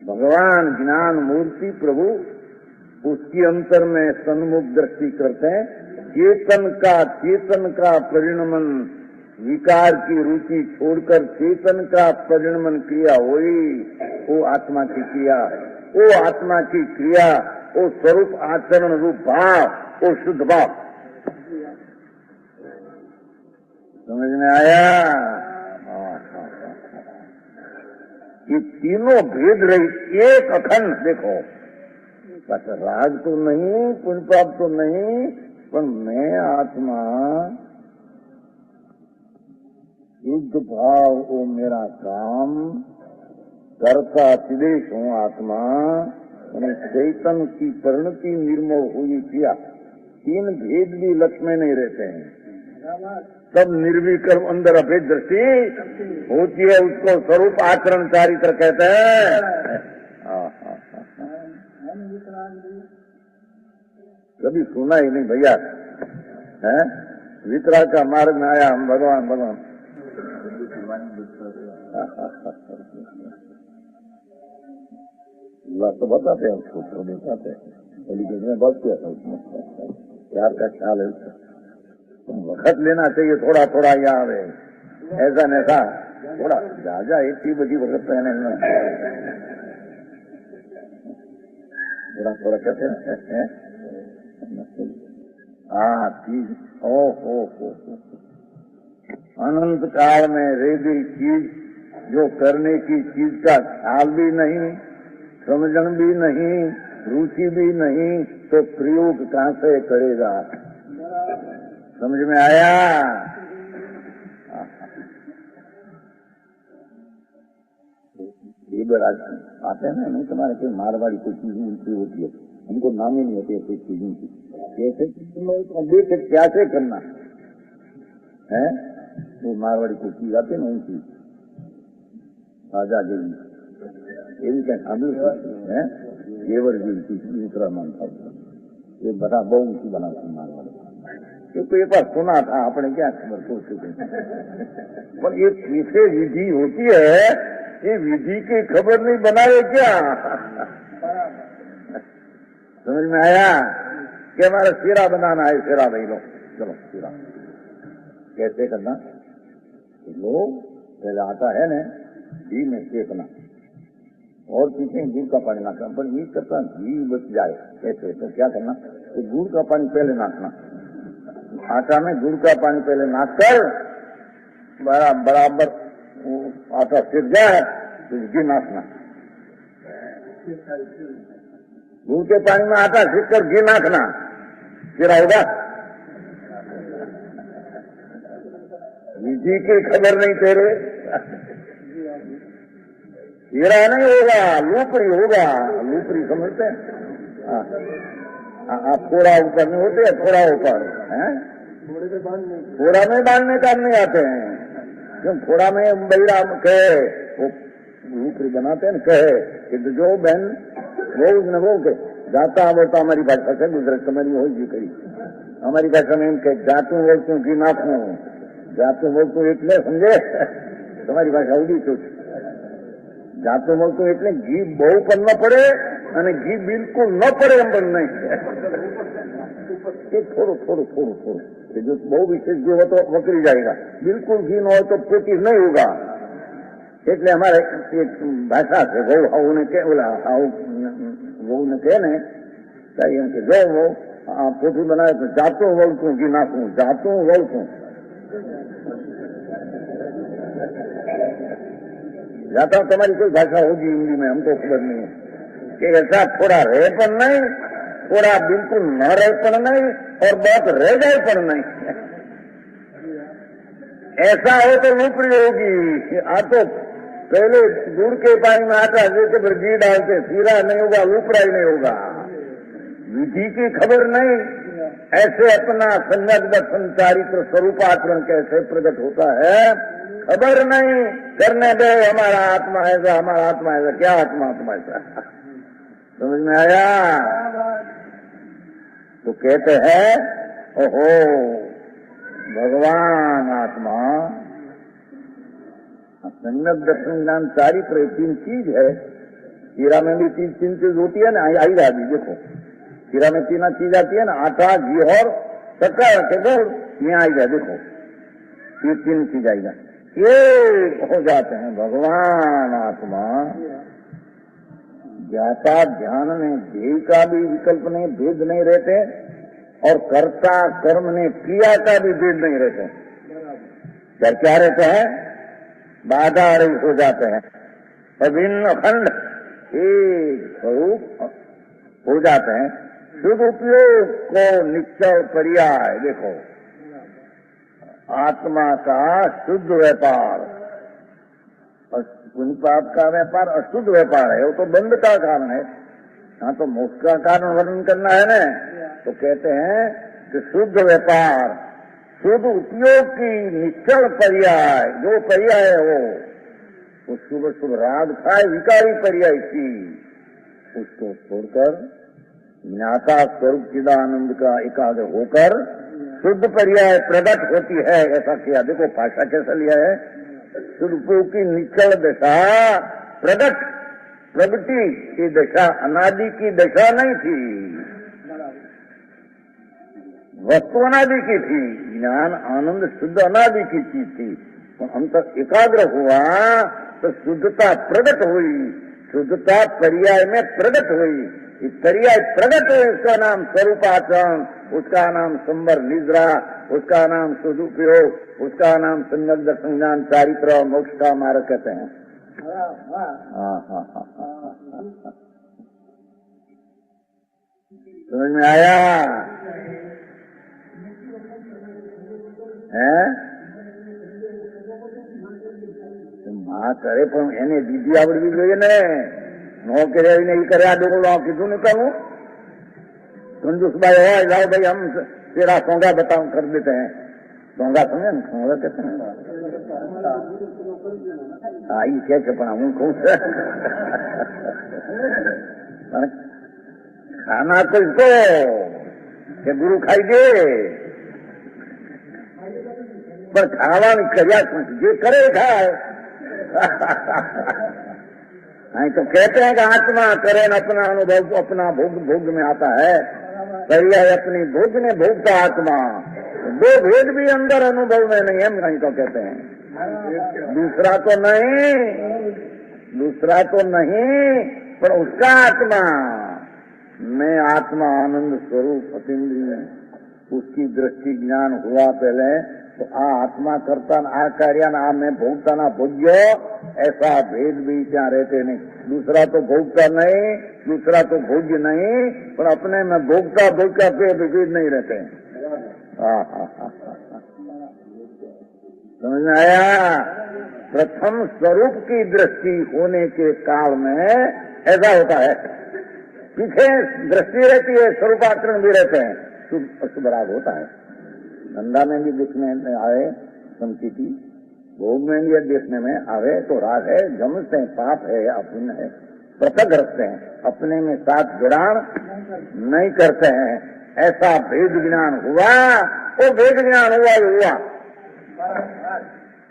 भगवान ज्ञान मूर्ति प्रभु उसकी अंतर में सन्मुख दृष्टि करते हैं। चेतन का परिणमन विकार की रुचि छोड़कर चेतन का परिणमन क्रिया हुई, वो आत्मा की क्रिया, वो आत्मा की क्रिया, वो स्वरूप आचरण रूप भाव, वो शुद्ध भाव। समझ में आया? ये तीनों भेद रही एक अखंड। देखो बस राग तो नहीं, पुण्य पाप तो नहीं, पर मैं आत्मा शुद्ध भाव, वो मेरा काम करता चिदेश हूँ आत्मा, मैंने चैतन्य की परिणति निर्मोह हुई किया। तीन भेद भी लक्ष्य में नहीं रहते हैं, सब निर्विकर्म अंदर अभेद दृष्टि होती है, उसको स्वरूप आचरण चारित्र कहते हैं। कभी सुना ही नहीं भैया है? वितरा का मार्ग में आया हम भगवान अल्लाह तो बताते हैं, उसको तो बताते हैं। लेकिन मैं बहुत किया था उसमें, प्यार का ख्याल है उसका। वक्त लेना चाहिए थोड़ा थोड़ा यहाँ ऐसा नैसा थोड़ा राजा 80 बजी वक्त पहने थोड़ा कहते हैं। हाँ ठीक। ओ अनंत काल में रह गई चीज, जो करने की चीज का ख्याल भी नहीं, समझन भी नहीं, रुचि भी नहीं, तो प्रयोग कहाँ से करेगा? समझ में आया? ये बार आते हैं ना, नहीं तुम्हारे कोई मारवाड़ी कोई चीज उनकी होती है, उनको नाम ही नहीं होते कोई चीजों की, कैसे कैसे करना है? वो मारवाड़ी कोई चीज आते ना उनकी आजा देवी, ये भी क्या है? येवर जी की दूसरा नाम था, ये बता बहु ऊंची बना थी मारवाड़ी, क्योंकि एक बार सुना था, अपने क्या खबर सोच चुके। पर ये कैसे विधि होती है, ये विधि की खबर नहीं बनाए क्या? समझ में आया कि हमारा सिरा बनाना है? सिरा भाई लो, चलो सिरा कैसे करना? लो पहले आता है ना, घी में सेकना और पीछे गुड़ का पानी नाखना, पर ये करता घी बच जाए कैसे? तो क्या करना? तो गुड़ का पानी पहले नाखना, आटा में गुड़ का पानी पहले नाखकर बराबर आटा सिक जाए तो घी नाखना, गुड़ के पानी में आटा सीख कर घी नाखना, फिर आएगा। विधि की खबर नहीं तेरे, हीरा नहीं होगा, लूपरी होगा। लूपरी समझते हैं? आप थोड़ा ऊपर नहीं होते, थोड़ा ऊपर है, थोड़ा में बांधने काम नहीं आते हैं, क्यों? थोड़ा में बहिरा कहे वो लूपरी बनाते हैं, कहे कि जो बहन वो के जाता बोलता हमारी भाषा से गुजरत समझ हो जी करी, हमारी भाषा में कहे जातू बोलतू घी नाखू, जातू बोलतू इतने समझे, तुम्हारी भाषा उड़ी सोच, जातू बोलतू इतने घी बहु पर न पड़े અને ઘી બિલકુલ ન પડે એમ પણ નહીં, એ થોડું जो बहु विशेष घी हो तो वकरी जाएगा, बिल्कुल घी न हो तो पोटीस नहीं होगा। એટલે અમારે એક ભાષા છે ગૌ આવું કે ઓલા આવું વહુ ને કહે ને એમ કે જો વહુ પોટી બનાવે તો જાતું વળતું ઘી નાખવું, જાતું વળતું जाता तुम्हारी कोई भाषा होगी हिंदी में, हमको खबर नहीं है कि ऐसा थोड़ा रहे पर नहीं, थोड़ा बिल्कुल न रहे पर नहीं, और बहुत रह जाए पर नहीं। ऐसा हो तो लूपरी होगी। आ तो पहले गुड़ के पानी में आटा देते फिर घी डालते, सीरा नहीं होगा, लूपरा ही नहीं होगा। विधि की खबर नहीं, ऐसे अपना संयग्ध संचारित्र स्वरूपाचरण कैसे प्रकट होता है खबर नहीं। करने दे, हमारा आत्मा ऐसा, हमारा आत्मा ऐसा। क्या आत्मा आत्मा ऐसा? समझ में आया? तो कहते हैं ओहो भगवान आत्मा संयग्ध दर्शन ज्ञान चारित्र तीन चीज है। हीरा में भी तीन चीज होती है ना, आई राजी देखो हीरा में तीन चीज आती है ना, आटा घी और शक्कर के बोल में आई जाए। देखो ये तीन चीज आई जाए, ये हो जाते हैं भगवान आत्मा। ज्ञाता ध्यान में देह का भी विकल्प नहीं, भेद नहीं रहते, और कर्ता कर्म ने क्रिया का भी भेद नहीं रहते। क्या रहते हैं? बाधा रहित हो जाते हैं, अभिन्न अखंड एक स्वरूप हो जाते हैं। शुद्ध उपयोग को निश्चय पर्याय। देखो आत्मा का शुद्ध व्यापार, पुण्य पाप का व्यापार अशुद्ध व्यापार है, वो तो बंध का कारण है। हाँ तो मोक्ष का कारण वर्णन करना है ना, तो कहते हैं कि शुद्ध व्यापार, शुद्ध उपयोग की निश्चल पर्याय, जो पर्याय है वो शुभ शुभ राग था, विकारी पर्याय थी, उसको छोड़कर ज्ञाता स्वरूप चिदानंद का एकाग्र होकर शुद्ध पर्याय प्रकट होती है। ऐसा किया। देखो भाषा कैसा लिया है? शुद्ध उपयोग की निश्चल दशा प्रकट, प्रगति की दशा, अनादि की दशा नहीं थी, वस्तु अनादि की थी। ज्ञान आनंद शुद्ध अनादि की चीज थी। तो हम तक एकाग्र हुआ तो शुद्धता प्रकट हुई, शुद्धता पर्याय में प्रकट हुई। इस पर्याय प्रकट है, उसका नाम स्वरूपाचरण, उसका नाम संवर निद्रा, उसका नाम शुद्ध उपयोग, उसका नाम संयग्ध संज्ञान चारित्र और मोक्ष का मार्ग कहते हैं। समझ में आया है? માં કરે પણ એને વિધિ આવડવી જોઈએ ને, નો કરે એ કરે આ ડોકલો કીધું ને કરું कंजूस भाई है, जाओ भाई हम तेरा सोंगा बताओ कर देते हैं। सोंगा समझे ना, सोंगा कहते हैं। हाँ ये क्या छपना हूँ कौन सा खाना तो इसको કે ગુરુ ખાઈ દે, પણ ખાવાની કર્યા શું? જે કરે ખાए। नहीं तो कहते हैं कि आत्मा करे न अपना अनुभव, अपना भोग भोग में आता है। पर्याय अपनी भोग में भोगता आत्मा, दो भेद भी अंदर अनुभव में नहीं है। नहीं तो कहते हैं दूसरा तो नहीं, दूसरा तो नहीं, पर उसका आत्मा मैं आत्मा आनंद स्वरूप अतीन्द्रिय, उसकी दृष्टि ज्ञान हुआ पहले तो आ आत्मा करता आ कार्य आ मैं भोगता ना भोग्य, ऐसा भेद भी क्या रहते नहीं। दूसरा तो भोगता नहीं, दूसरा तो भोग्य नहीं, पर अपने में भोगता भोगता पे भेद नहीं रहते। समझ में आया? प्रथम स्वरूप की दृष्टि होने के काल में ऐसा होता है, पीछे दृष्टि रहती है, स्वरूपाचरण भी रहते हैं, शुभ अशुभ राग होता है। धंधा में भी देखने में आवे संचिति, भोग में भी देखने में आवे तो राग है, जमते हैं, पाप है या पुण्य है, पृथक रखते हैं, अपने में साथ ग्रहण नहीं करते हैं। ऐसा भेद ज्ञान हुआ, वो भेद ज्ञान हुआ ही हुआ।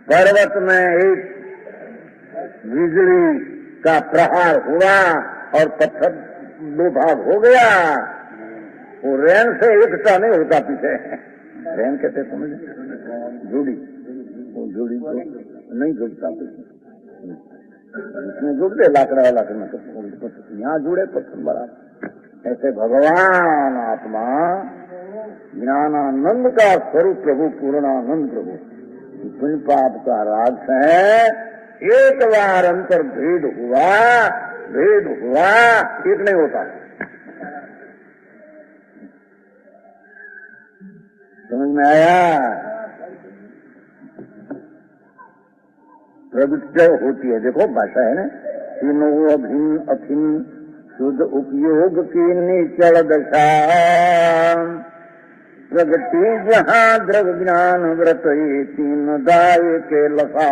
पर्वत में एक बिजली का प्रहार हुआ और पत्थर दो भाग हो गया। वो रेन से एकता नहीं होता, पीछे रेन कहते समझ, जुड़ी, वो जुड़ी को नहीं जुड़ता, इसमें जुड़ते लाकड़ा वाला यहाँ जुड़े पत्थर बड़ा। ऐसे भगवान आत्मा ज्ञानानंद का स्वरूप प्रभु, पूर्णानंद प्रभु, पुण्य पाप का राग है। एक बार अंतर भेद हुआ, भेद हुआ, एक नहीं होता। समझ में आया? प्रवृत्ति होती है, देखो भाषा है ना, तीनों अभिन्न अभिन्न शुद्ध उपयोग की निचल दशा, प्रगति जहाँ द्रव ज्ञान व्रत ये तीन दाय के लखा।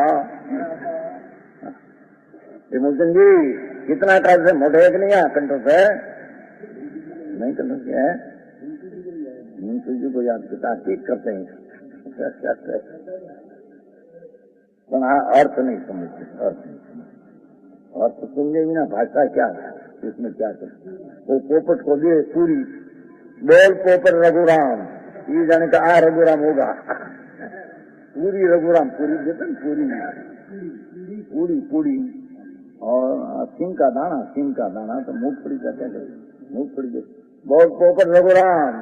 मूलचंद जी कितना टाइम से मोटे है कि नहीं है कंट्रोल है? नहीं कंट्रोल किया है। तुझे को याद करता ठीक करते हैं अर्थ नहीं समझते, अर्थ सुनने बिना भाषा क्या है, इसमें क्या कर। वो पोपट को दिए पूरी, बोल पोपट रघुराम, ये जाने का आ रघुराम होगा। पूरी रघुराम, पूरी देते पूरी पूरी पूरी और सिंह का दाना तो मूंगफली का क्या करे, मूंगफली दे। बोल पोपट रघुराम,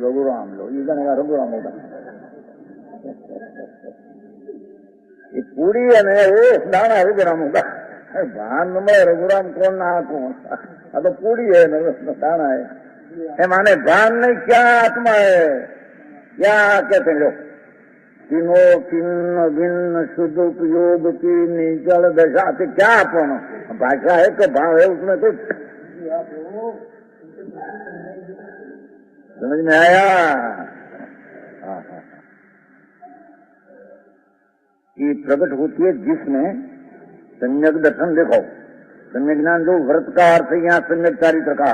रघुराम लो, ये जाने का रघुराम होगा। ये पूरी है ना, वो दाना रघुराम होगा। भान में रघुराम कौन ना कौन, तो पूरी है ना, दाना है माने भान नहीं, क्या आत्मा है, क्या कहते हैं लोग। तीनों किन्न भिन्न शुद्ध उपयोग की निचल दशा से क्या अपन भाषा है कि भाव है उसमें कुछ समझ में आया। ये प्रकट होती है जिसमें सम्यक दर्शन। देखो सम्यक ज्ञान जो व्रत का अर्थ यहाँ सम्यक चारित्र का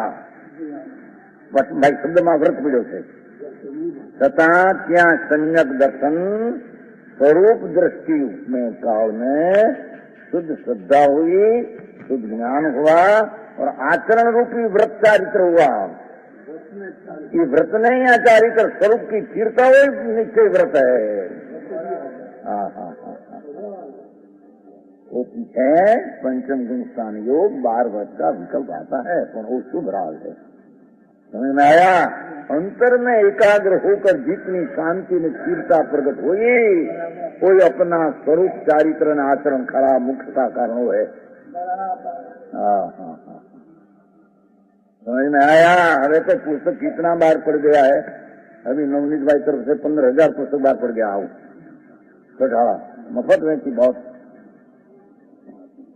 भाई शब्द में व्रत पीड़ो से तथा क्या सम्यक दर्शन स्वरूप दृष्टि में काल में शुद्ध श्रद्धा हुई, शुद्ध ज्ञान हुआ और आचरण रूपी व्रत चारित्र हुआ। ये व्रत नहीं है चारित्र, स्वरूप की स्थिरता हुई निश्चय व्रत है। वो पीछे पंचम गुण स्थान योग 12 वर्ष का विकल्प आता है, पर वो शुभ राग है। समझ में आया। अंतर में एकाग्र होकर जितनी शांति में स्थिरता प्रकट हुई, कोई अपना स्वरूप चारित्र न आचरण खराब मुख्य का कारण है। समझ में आया। अरे तो पुस्तक कितना बार पढ़ गया है, अभी नवनीत भाई तरफ से 15,000 पुस्तक बार पढ़ गया हूँ। कठाड़ा मफत में थी बहुत,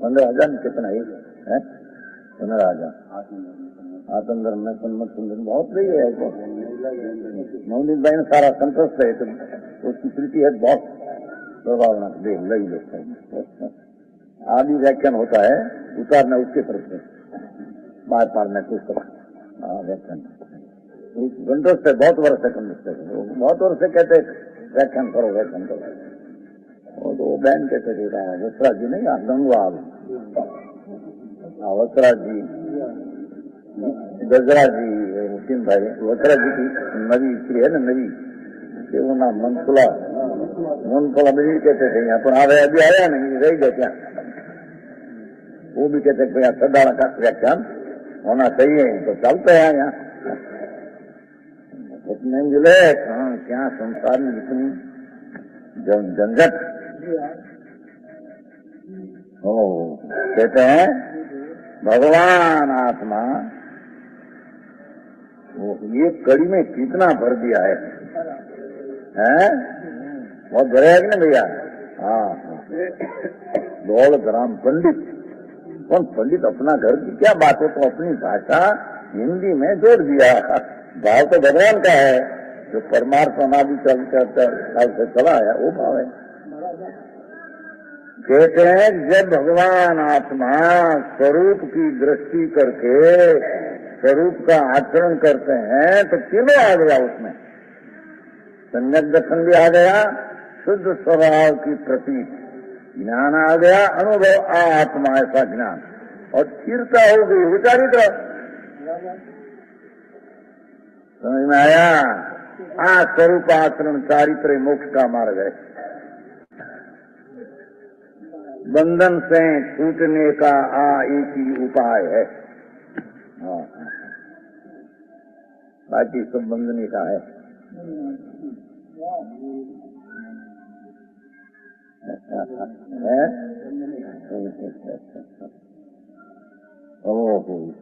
15,000 कितना ही है, 15,000 आतंदर में सन्मत सुंदर बहुत रही है। नवनीत भाई ने सारा संतोष है, तो उसकी प्रीति है बहुत प्रभावना दे लई लोग। आदि व्याख्यान होता है उतारना उसके तरफ से बार पार में पुस्तक व्याख्यान संतोष है, बहुत वर्ष है कंतोष है, बहुत वर्ष से कहते व्याख्यान करो व्याख्यान करो। और तो बहन कहते थे वसरा जी नहीं, गंगवाल वसरा जी, गजरा जी, मुस्लिम भाई वसरा जी की नवी स्त्री है ना, नवी के वो नाम मनकुला नवी कहते थे। यहाँ पर अभी आया नहीं, रह गए क्या। वो भी कहते हैं सदाना का व्याख्यान होना चाहिए, तो चलते हैं यहाँ नहीं मिले। हाँ क्या संसार में इतनी झंझट। कहते हैं भगवान आत्मा वो ये कड़ी में कितना भर दिया है, बहुत भरे है कि नहीं भैया। हाँ 2 ग्राम पंडित, कौन पंडित अपना घर की क्या बात हो, तो अपनी भाषा हिंदी में जोड़ दिया। भाव तो भगवान का है, जो परमार्थ अनादि काल से चला है वो भाव है। कहते हैं जब भगवान आत्मा स्वरूप की दृष्टि करके स्वरूप का आचरण करते हैं तो तीनों आ गया उसमें। सम्यक दर्शन भी आ गया, शुद्ध स्वभाव की प्रतीक ज्ञान आ गया, अनुभव आत्मा ऐसा ज्ञान, और स्थिरता हो गई वो चारित्र। समझ में आया। स्वरूप आचरण चारित्र मोक्ष का मार्ग है। बंधन से छूटने का एक ही उपाय है। बाकी सब बंधने का है।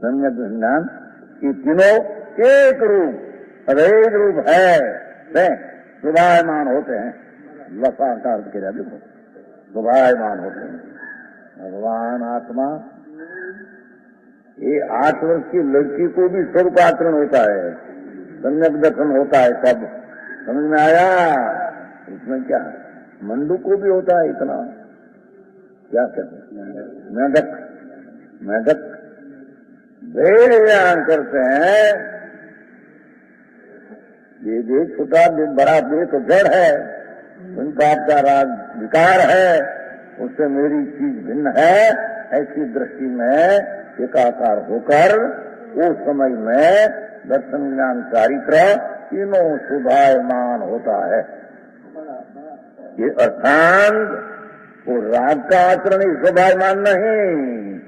सम्यक ज्ञान ये तीनों एक रूप अभेद रूप है, शोभायमान होते हैं। लफा का अर्थ किया देखो, शोभायमान होते हैं। भगवान आत्मा, ये 8 वर्ष की लड़की को भी स्वरूप आचरण होता है, सम्यक दर्शन होता है, सब समझ में आया? इसमें क्या मंडू को भी होता है इतना, क्या कहते हैं मेढक, मेढक बयान करते हैं ये छोटा बड़ा दे तो जड़ है, उनका आपका राग विकार है, उससे मेरी चीज भिन्न है, ऐसी दृष्टि में एकाकार होकर उस समय में दर्शन ज्ञान चारित्र तीनों शोभायमान होता है। ये अर्थांत वो राग का आचरण ही शोभायमान नहीं,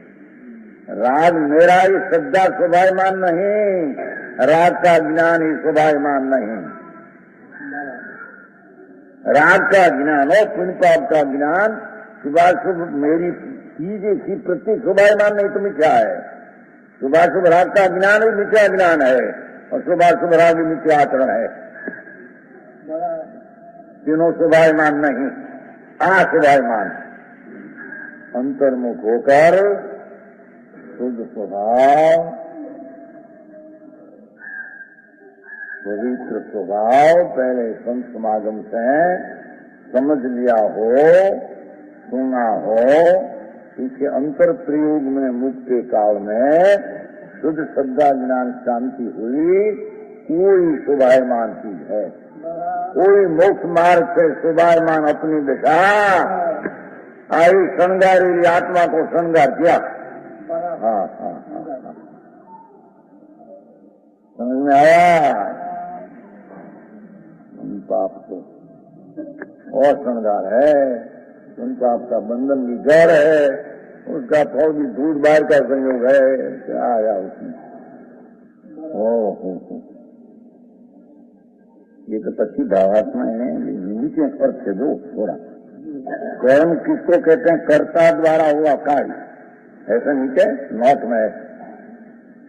राग मेरा ही श्रद्धा शोभायमान नहीं, राग का ज्ञान ही शोभायमान नहीं। राग का ज्ञान हो पुण्य पाप का ज्ञान शुभाशुभ मेरी चीज इसी प्रति शोभायमान नहीं तो मिथ्या है। शुभाशुभ राग का ज्ञान ही मिथ्या ज्ञान है और शुभाशुभ राग ही मिथ्या आचरण है। तीनों शोभायमान नहीं, अशोभायमान। अंतर्मुख होकर शुद्ध स्वभाव, पवित्र स्वभाव पहले संत समागम से समझ लिया हो, सुना हो, इसके अंतर प्रयोग में मुक्ति काल में शुद्ध श्रद्धा ज्ञान शांति हुई, कोई शोभायमान चीज है। कोई मोक्ष मार्ग से शोभायमान अपनी दिशा आई श्रृंगारी आत्मा को श्रृंगार किया। हाँ हाँ हाँ, समझ में आया? उन पाप को और श्रृंगार है, उन पाप का बंधन भी जड़ है, उसका फल भी दूध बाहर का संयोग है। क्या आया उसमें? हो ये तो पक्षी भावात्मा है, नीचे अर्थ से दो थोड़ा। कर्म किसको कहते हैं? कर्ता द्वारा हुआ कार्य, ऐसा नीचे नोट में है।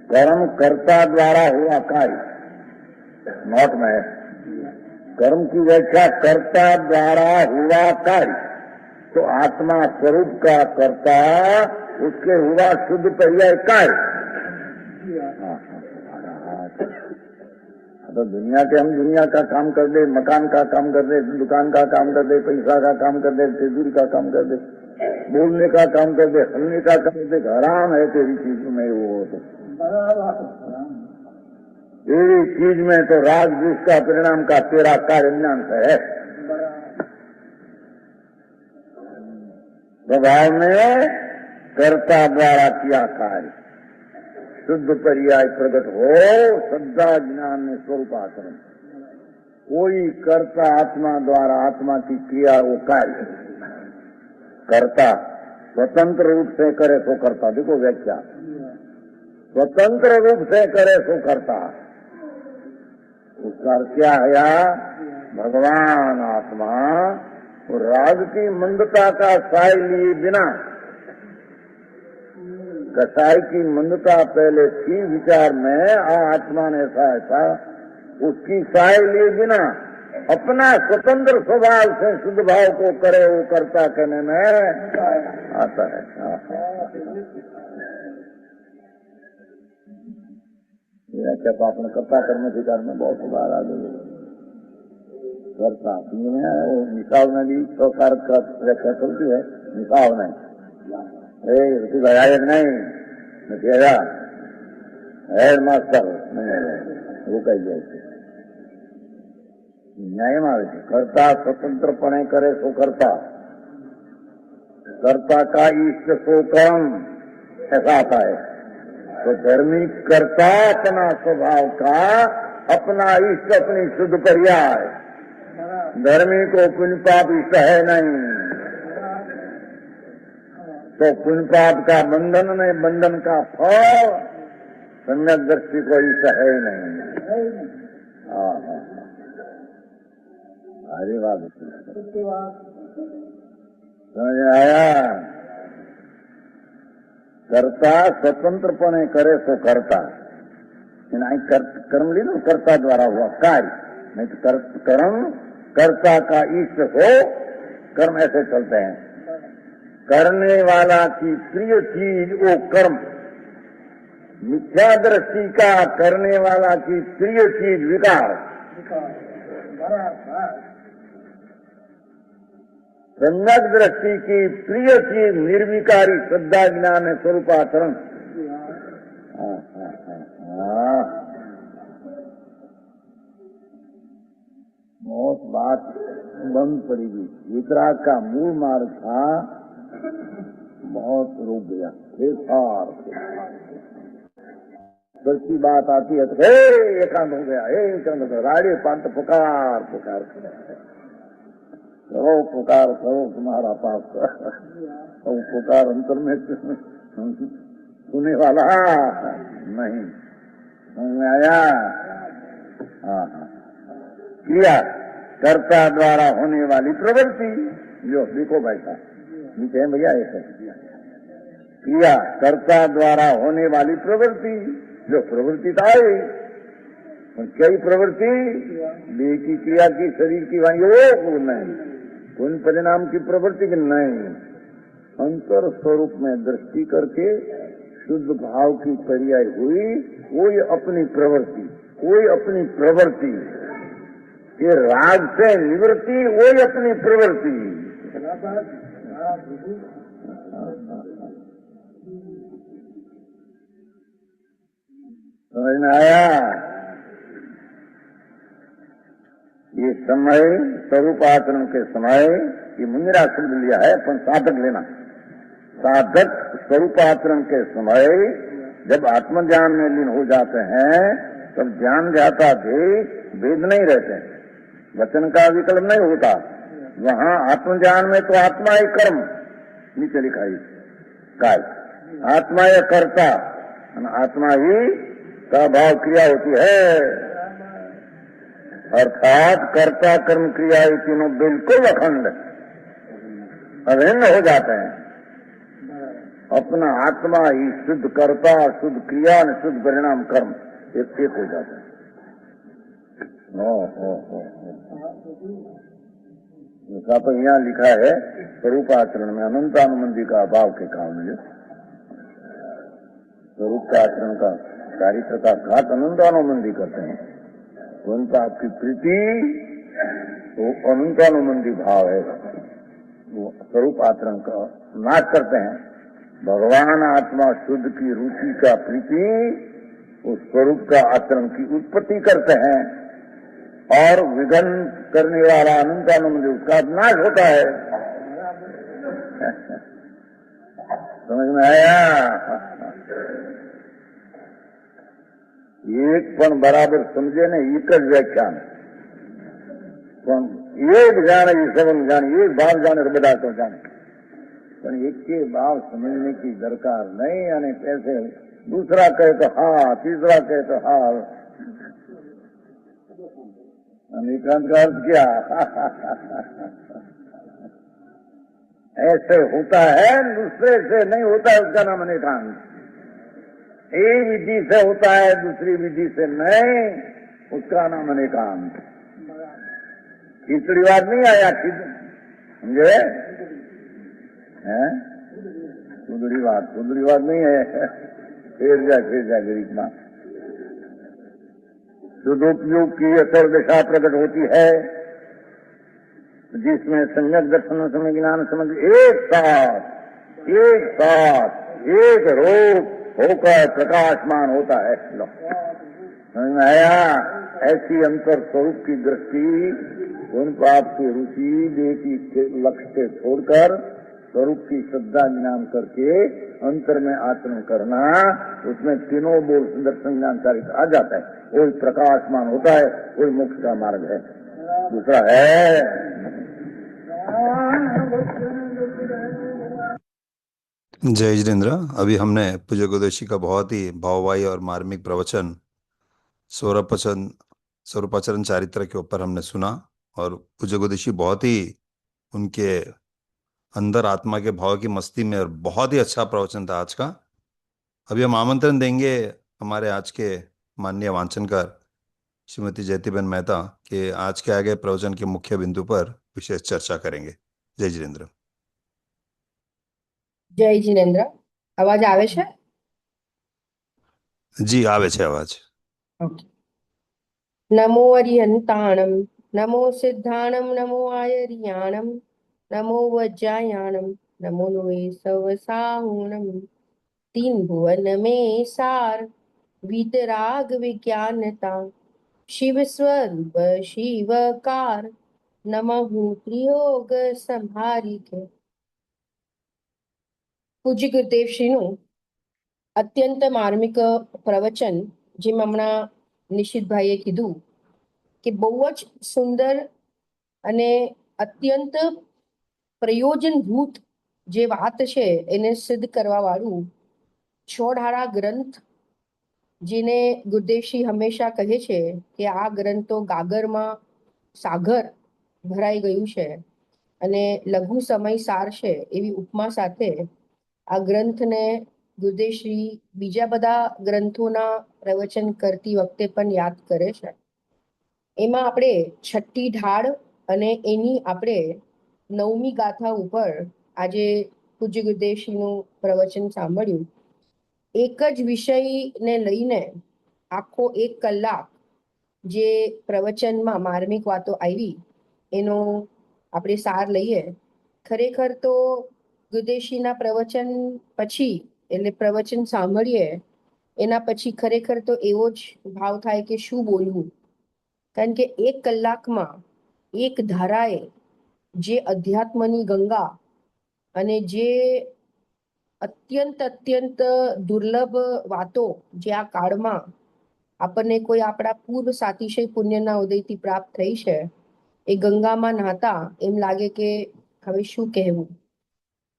कर्म कर्ता द्वारा हुआ कार्य, नोट में है। कर्म की व्याख्या कर्ता द्वारा हुआ कार्य, तो आत्मा स्वरूप का कर्ता, उसके हुआ शुद्ध पर्याय कार्य। तो दुनिया के हम दुनिया का काम कर दे, मकान का काम कर दे, दुकान का काम कर दे, पैसा का काम कर दे, तेजूरी का काम कर दे, बोलने का काम कर दे, हलने का काम कर दे, हराम है तेरी चीज में वो। तो तेरी चीज में तो राग जिसका परिणाम का तेरा कार्य ज्ञान है। स्वभाव में कर्ता द्वारा किया कार्य, शुद्ध पर्याय प्रकट हो, श्रद्धा ज्ञान में स्वरूप आचरण। कोई कर्ता आत्मा द्वारा आत्मा की क्रिया वो कार्य, कर्ता स्वतंत्र रूप से करे सो कर्ता। देखो व्याख्या, स्वतंत्र रूप से करे सो कर्ता, उसका क्या है? भगवान आत्मा राग की मंदता का साय लिए बिना, कसाई की मंदता पहले थी विचार में, आत्मा ने ऐसा उसकी साय लिए बिना अपना स्वतंत्र स्वभाव से शुद्ध भाव को करे वो कर्ता कहने में आता है। क्या आपने कर्ता कर्म अधिकार में बहुत सुधार आ गई। कर्ता वो निकाल में भी प्रकार का व्याख्या चलती है, निकाल में नहीं हेड मास्टर वो कही न्याय में कर्ता स्वतंत्रपणे करे सो कर्ता, कर्ता का इष्ट सो कर्म, ऐसा आता है। तो धर्मी कर्ता अपना स्वभाव का अपना इष्ट अपनी शुद्ध पर्याय, धर्मी को पुण्य पाप इष्ट है नहीं, तो पुण्य पाप का बंधन नहीं, बंधन का फल सम्यक दृष्टि को इष्ट है नहीं। अरे बात समझ आया? कर्ता स्वतंत्रपणे करे सो कर्ता, कर्म ली ना, कर्ता द्वारा हुआ कार्य, नहीं तो कर्म कर्ता का इष्ट हो, कर्म ऐसे चलते हैं। करने वाला की प्रिय चीज वो कर्म, मिथ्या दृष्टि का करने वाला की प्रिय चीज विकार। सम्यक दृष्टि की प्रिय की निर्विकारी श्रद्धा ज्ञान स्वरूपाचरण। बहुत बात बंद पड़ेगी। वितराग का मूल मार्ग था, बहुत रुक गया। बल्कि बात आती है तो हे एकांत हो गया, हे एकांत हो गया। राड़े पंत पुकार पुकार करो, पुकार करो तुम्हारा पाप। और पुकार अंतर में सुने वाला नहीं। समझ में आया? हाँ हाँ। क्रिया कर्ता द्वारा होने वाली प्रवृत्ति, जो देखो भाई साहब नीचे है भैया, ऐसे क्रिया कर्ता द्वारा होने वाली प्रवृत्ति, जो प्रवृत्ति तो आई और कई प्रवृत्ति देह की क्रिया की, शरीर की वाणी, वो नहीं उन परिणाम की प्रवृत्ति की नहीं। अंतर स्वरूप में दृष्टि करके शुद्ध भाव की पर्याय हुई, वही अपनी प्रवृत्ति, वही अपनी प्रवृत्ति। ये राग से निवृत्ति, वही अपनी प्रवृत्ति। समझ में आया? ये समय स्वरूप आचरण के समय, ये मुंजरा शब्द लिया है, अपन साधक लेना। साधक स्वरूप आचरण के समय जब आत्मज्ञान में लीन हो जाते हैं, तब ज्ञान जाता देख वेद नहीं रहते, वचन का विकल्प नहीं होता। वहाँ आत्मज्ञान में तो आत्मा ही कर्म, नीचे लिखा है काल, आत्मा या कर्ता, आत्मा ही का भाव क्रिया होती है। अर्थात कर्ता कर्म क्रिया ये तीनों बिल्कुल अखंड अभिन्न हो जाते हैं। अपना आत्मा ही शुद्ध कर्ता, शुद्ध क्रिया, शुद्ध परिणाम कर्म एक हो जाता है। ऐसा तो यहाँ लिखा है स्वरूप आचरण में अनंतानुबंधी का अभाव के कारण स्वरूप का आचरण का चारित्र का घात अनंतानुबंधी करते हैं। उनका आपकी प्रीति वो अनंतानुबंधी भाव है, वो स्वरूप आचरण का नाश करते हैं। भगवान आत्मा शुद्ध की रुचि का प्रीति उस स्वरूप का आचरण की उत्पत्ति करते हैं, और विघन करने वाला अनंतानुबंधी उसका नाश होता है। समझ में आया? एक पण बराबर समझे ने एक ज व्याख्यान पण एक जाने ये सबन जाने, एक भाव जाने બધા तो जाने, पर एक के भाव समझने की दरकार नहीं। यानी पैसे दूसरा कहे तो हाँ, तीसरा कहे तो हाँ, एकांत का अर्थ क्या? ऐसे होता है, दूसरे से नहीं होता है, उसका नाम अनेकांत। एक विधि से होता है, दूसरी विधि से नहीं, उसका नाम अनेकांत। खिचड़ीवाद नहीं आया, समझे? सुधरीवाद नहीं है। फिर जा गरीब मां सदुपयोग की असर दशा प्रकट होती है, जिसमें सम्यक दर्शन समय ज्ञान समझ एक साथ एक रूप होकर प्रकाशमान होता है। समझ में आया? ऐसी अंतर स्वरूप की दृष्टि, उन पाप की रुचि, देह की लक्ष्य से छोड़कर स्वरूप की श्रद्धा ज्ञान करके अंतर में आचरण करना, उसमें तीनों बोल दर्शन ज्ञान चारित्र आ जाता है। वही प्रकाशमान होता है, वही मोक्ष का मार्ग है। दूसरा है जय जिनेन्द्र। अभी हमने पूज्य गोदेशी का बहुत ही भाववाही और मार्मिक प्रवचन स्वरूपाचरण चारित्र के ऊपर हमने सुना, और पूज्य गोदेशी बहुत ही उनके अंदर आत्मा के भाव की मस्ती में, और बहुत ही अच्छा प्रवचन था आज का। अभी हम आमंत्रण देंगे हमारे आज के माननीय वांचनकार श्रीमती जयतीबेन मेहता के आज के आगे प्रवचन के मुख्य बिंदु पर विशेष चर्चा करेंगे। जय जिनेन्द्र। जय जिनेन्द्र। अवाज आवे छे? जी आवे छे अवाज। ओके। नमो अरिहंताणम नमो सिद्धाणं नमो आयर्याणं नमो वज्रायाणं नमो नुवे सवसाहुणं तीन भुवन में सार वीतराग विज्ञानता शिव स्वरूप शिवकार नमः त्रियोग संहारिके। પૂજ્ય ગુરુદેવશ્રીનું અત્યંત માર્મિક પ્રવચન, જેમ હમણાં નિશિતભાઈએ કીધું કે બહુ જ સુંદર અને અત્યંત પ્રયોજનભૂત જે વાત છે એને સિદ્ધ કરવા વાળું છોડાળા ગ્રંથ, જેને ગુરુદેવશ્રી હંમેશા કહે છે કે આ ગ્રંથ તો ગાગરમાં સાગર ભરાઈ ગયું છે અને લઘુ સમય સાર છે એવી ઉપમા સાથે આ ગ્રંથને ગુરુદેવશ્રી બીજા બધા ગ્રંથોના પ્રવચન કરતી વખતે પણ યાદ કરે છે. એમાં આપણે છઠ્ઠી ઢાળ અને એની આપણે નવમી ગાથા ઉપર આજે પૂજ્ય ગુરુદેવશ્રીનું પ્રવચન સાંભળ્યું. એક જ વિષયને લઈને આખો 1 કલાક જે પ્રવચનમાં માર્મિક વાતો આવી એનો આપણે સાર લઈએ. ખરેખર તો ગુરુદેવશ્રીના પ્રવચન પછી, એટલે પ્રવચન સાંભળીએ એના પછી ખરેખર તો એવો જ ભાવ થાય કે શું બોલવું, કારણ કે 1 કલાકમાં એક ધારાએ જે અધ્યાત્મની ગંગા અને જે અત્યંત દુર્લભ વાતો જે આ કાળમાં આપણને કોઈ આપણા પૂર્વ સાતિશય પુણ્યના ઉદયથી પ્રાપ્ત થઈ છે, એ ગંગામાં નહાતા એમ લાગે કે હવે શું કહેવું.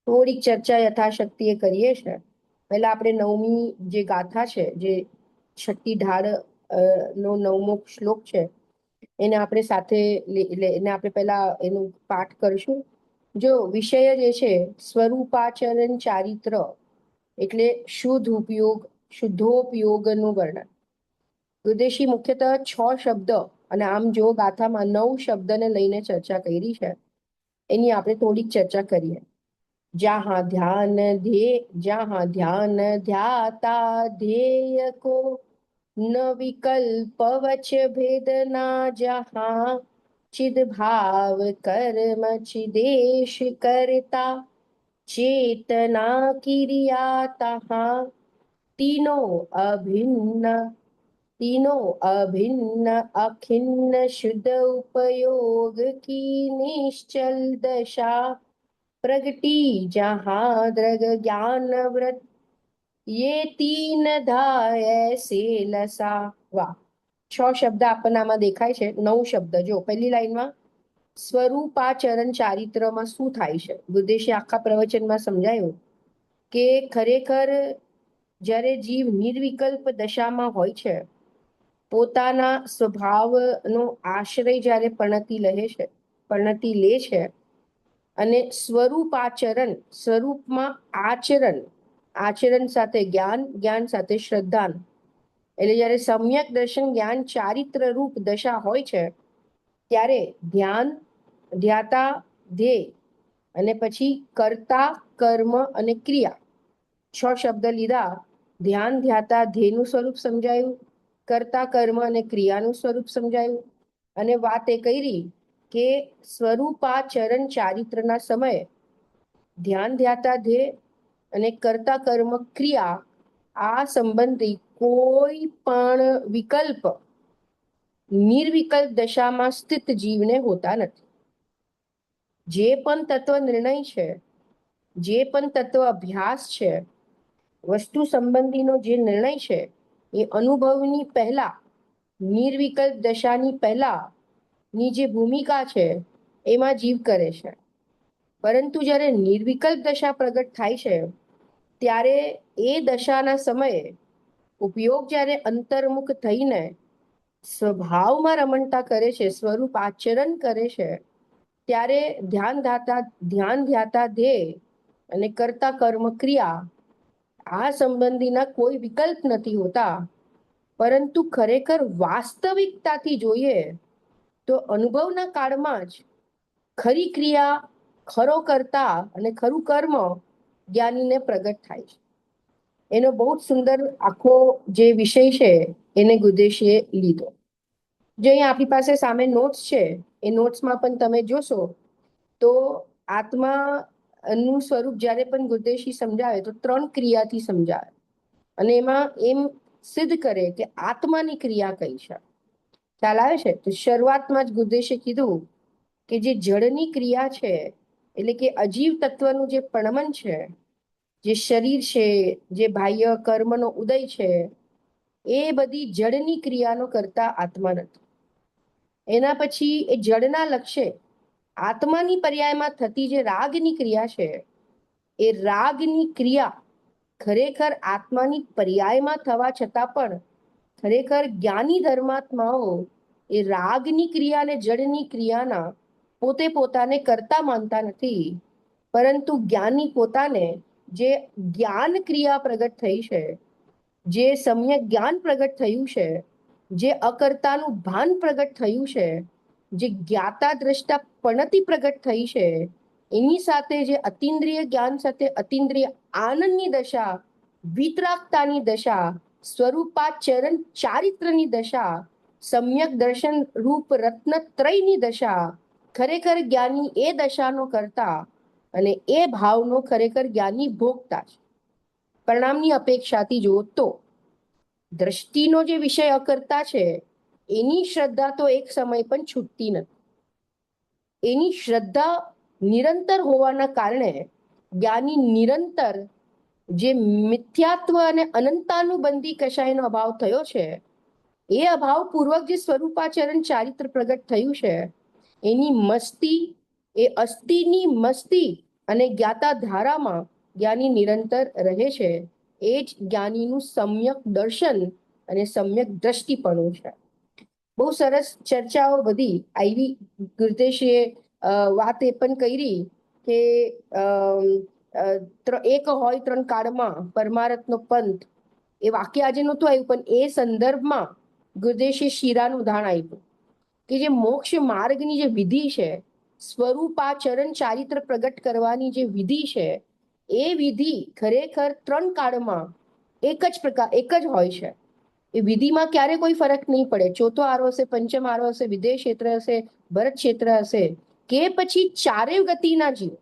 થોડીક ચર્ચા યથાશક્તિએ કરીએ છે. પહેલા આપણે નવમી જે ગાથા છે, જે છઠ્ઠી ઢાળ નો 9મો શ્લોક છે, એને આપણે સાથે એને આપણે પહેલા એનું પાઠ કરીશું. જો વિષય જે છે સ્વરૂપાચરણ ચારિત્ર, એટલે શુદ્ધ ઉપયોગ, શુદ્ધોપયોગનું વર્ણન. ગુરુદેવશ્રી મુખ્યતઃ 6 શબ્દ, અને આમ જો ગાથામાં 9 શબ્દને લઈને ચર્ચા કરી છે, એની આપણે થોડીક ચર્ચા કરીએ. जहाँ ध्यान ध्याता ध्येय को न विकल्प वच भेदना, जहाँ चिद भाव कर्म चिदेश करता चेतना क्रिया, तहाँ तीनों अभिन्न अखिन्न शुद्ध उपयोग की निश्चल दशा प्रगटी, जहाँ द्रग ज्ञान व्रत ये 3 धाय से लसा. वाह, 6 શબ્દ આપણને આમાં દેખાય છે. 9 શબ્દ. જો પહેલી લાઈનમાં સ્વરૂપાચરણ ચારિત્રમાં શું થાય છે, ગુરુદેશે આખા પ્રવચનમાં સમજાયું કે ખરેખર જ્યારે જીવ નિર્વિકલ્પ દશામાં હોય છે, પોતાના સ્વભાવનો આશ્રય જ્યારે પરિણતિ લે છે અને સ્વરૂપાચરણ, સ્વરૂપમાં આચરણ સાથે જ્ઞાન, જ્ઞાન સાથે શ્રદ્ધા, એટલે જ્યારે સમ્યક દર્શન જ્ઞાન ચારિત્ર રૂપ દશા હોય છે, ત્યારે ધ્યાન, ધ્યાતા, ધ્યેય, અને પછી કર્તા, કર્મ અને ક્રિયા. 6 શબ્દ લીધા. ધ્યાન, ધ્યાતા, ધ્યેયનું સ્વરૂપ સમજાયું, કર્તા, કર્મ અને ક્રિયાનું સ્વરૂપ સમજાયું, અને વાત એ કરી કે સ્વરૂપાચરણ ચારિત્રના સમયે ધ્યાન, ધ્યાતા, ધ્યેય અને કર્તા, કર્મ, ક્રિયા આ સંબંધી કોઈ પણ વિકલ્પ નિર્વિકલ્પ દશામાં સ્થિત જીવને હોતા નથી. જે પણ તત્વ નિર્ણય છે, જે પણ તત્વ અભ્યાસ છે, વસ્તુ સંબંધીનો જે નિર્ણય છે, એ અનુભવની પહેલા, નિર્વિકલ્પ દશાની પહેલા ની જે ભૂમિકા છે એમાં જીવ કરે છે. પરંતુ જ્યારે નિર્વિકલ્પ દશા પ્રગટ થાય છે, ત્યારે એ દશાના સમયે ઉપયોગ જ્યારે અંતર્મુખ થઈને સ્વભાવમાં રમણતા કરે છે, સ્વરૂપ આચરણ કરે છે, ત્યારે ધ્યાન ધ્યાતા ધ્યેય અને કર્તા કર્મ ક્રિયા આ સંબંધીના કોઈ વિકલ્પ નથી હોતા. પરંતુ ખરેખર વાસ્તવિકતાથી જોઈએ તો અનુભવના કાળમાં જ ખરી ક્રિયા, ખરો કર્તા અને ખરું કર્મ જ્ઞાનીને પ્રગટ થાય છે. એનો બહુ જ સુંદર આખો જે વિષય છે એને ગુરુદેવશ્રીએ લીધો. જો અહીંયા આપણી પાસે સામે નોટ્સ છે, એ નોટ્સમાં પણ તમે જોશો તો આત્માનું સ્વરૂપ જ્યારે પણ ગુરદેશી સમજાવે તો 3 ક્રિયાથી સમજાવે, અને એમાં એમ સિદ્ધ કરે કે આત્માની ક્રિયા કઈ છે. ખ્યાલ આવે છે? તો શરૂઆતમાં જ ગુરદેશે કીધું કે જે જળની ક્રિયા છે, એટલે કે અજીવ તત્વનું જે પ્રણમન છે, જે શરીર છે, જે બાહ્ય કર્મનો ઉદય છે, એ બધી જળની ક્રિયાનો કરતા આત્મા નથી. એના પછી એ જળના લક્ષ્ય આત્માની પર્યાયમાં થતી જે રાગની ક્રિયા છે, એ રાગની ક્રિયા ખરેખર આત્માની પર્યાયમાં થવા છતાં પણ ખરેખર જ્ઞાની ધર્માત્માઓ એ રાગની ક્રિયા અને જળની ક્રિયાના પોતે પોતાને કરતા માનતા નથી, પરંતુ જ્ઞાની પોતાને જે જ્ઞાન ક્રિયા પ્રગટ થઈ છે, જે સમ્યક જ્ઞાન પ્રગટ થયું છે, જે અકર્તાનું ભાન પ્રગટ થયું છે, જે જ્ઞાતા દ્રષ્ટા પણતિ પ્રગટ થઈ છે, એની સાથે જે અતિન્દ્રિય જ્ઞાન સાથે અતિન્દ્રિય આનંદની દશા, વિતરાગતાની દશા, સ્વરૂપાચરણ ચારિત્રની દશા, સમ્યક દર્શન રૂપ રત્નત્રયની દશા, ખરેખર જ્ઞાની એ દશાનો કરતા અને એ ભાવનો ખરેખર જ્ઞાની ભોગતા છે. પરિણામની અપેક્ષાથી જુઓ તો દ્રષ્ટિનો જે વિષય અકર્તા છે, એની શ્રદ્ધા તો એક સમય પણ છૂટતી નથી. એની શ્રદ્ધા નિરંતર હોવાના કારણે જ્ઞાની નિરંતર જે મિથ્યાત્વ અને અનંતાનુબંધી કશાયનો અભાવ થયો છે, એ અભાવ પૂર્વક જે સ્વરૂપાચરણ ચારિત્ર પ્રગટ થયું છે, એની મસ્તી, એ અસ્થિની મસ્તી અને જ્ઞાતા ધારામાં જ્ઞાની નિરંતર રહે છે. એ જ જ્ઞાનીનું સમ્યક દર્શન અને સમ્યક દ્રષ્ટિપણું છે. બહુ સરસ ચર્ચાઓ બધી આવી. ગુરદેશીએ વાત એ પણ કરી કે એક હોય 3 કાળમાં પરમારથનો પંથ, એ વાક્ય આજે નહોતું આવ્યું, પણ એ સંદર્ભમાં ગુરદેશે શીરાનું ઉદાહરણ આપ્યું કે જે મોક્ષ માર્ગની જે વિધિ છે, સ્વરૂપાચરણ ચારિત્ર પ્રગટ કરવાની જે વિધિ છે, એ વિધિ ખરેખર 3 કાળમાં એક જ હોય છે. એ વિધિમાં ક્યારે કોઈ ફરક નહીં પડે. ચોથો આરો હશે, પંચમ આરો હશે, વિદેહ ક્ષેત્ર હશે, ભરત ક્ષેત્ર હશે, કે પછી ચારેય ગતિના જીવ,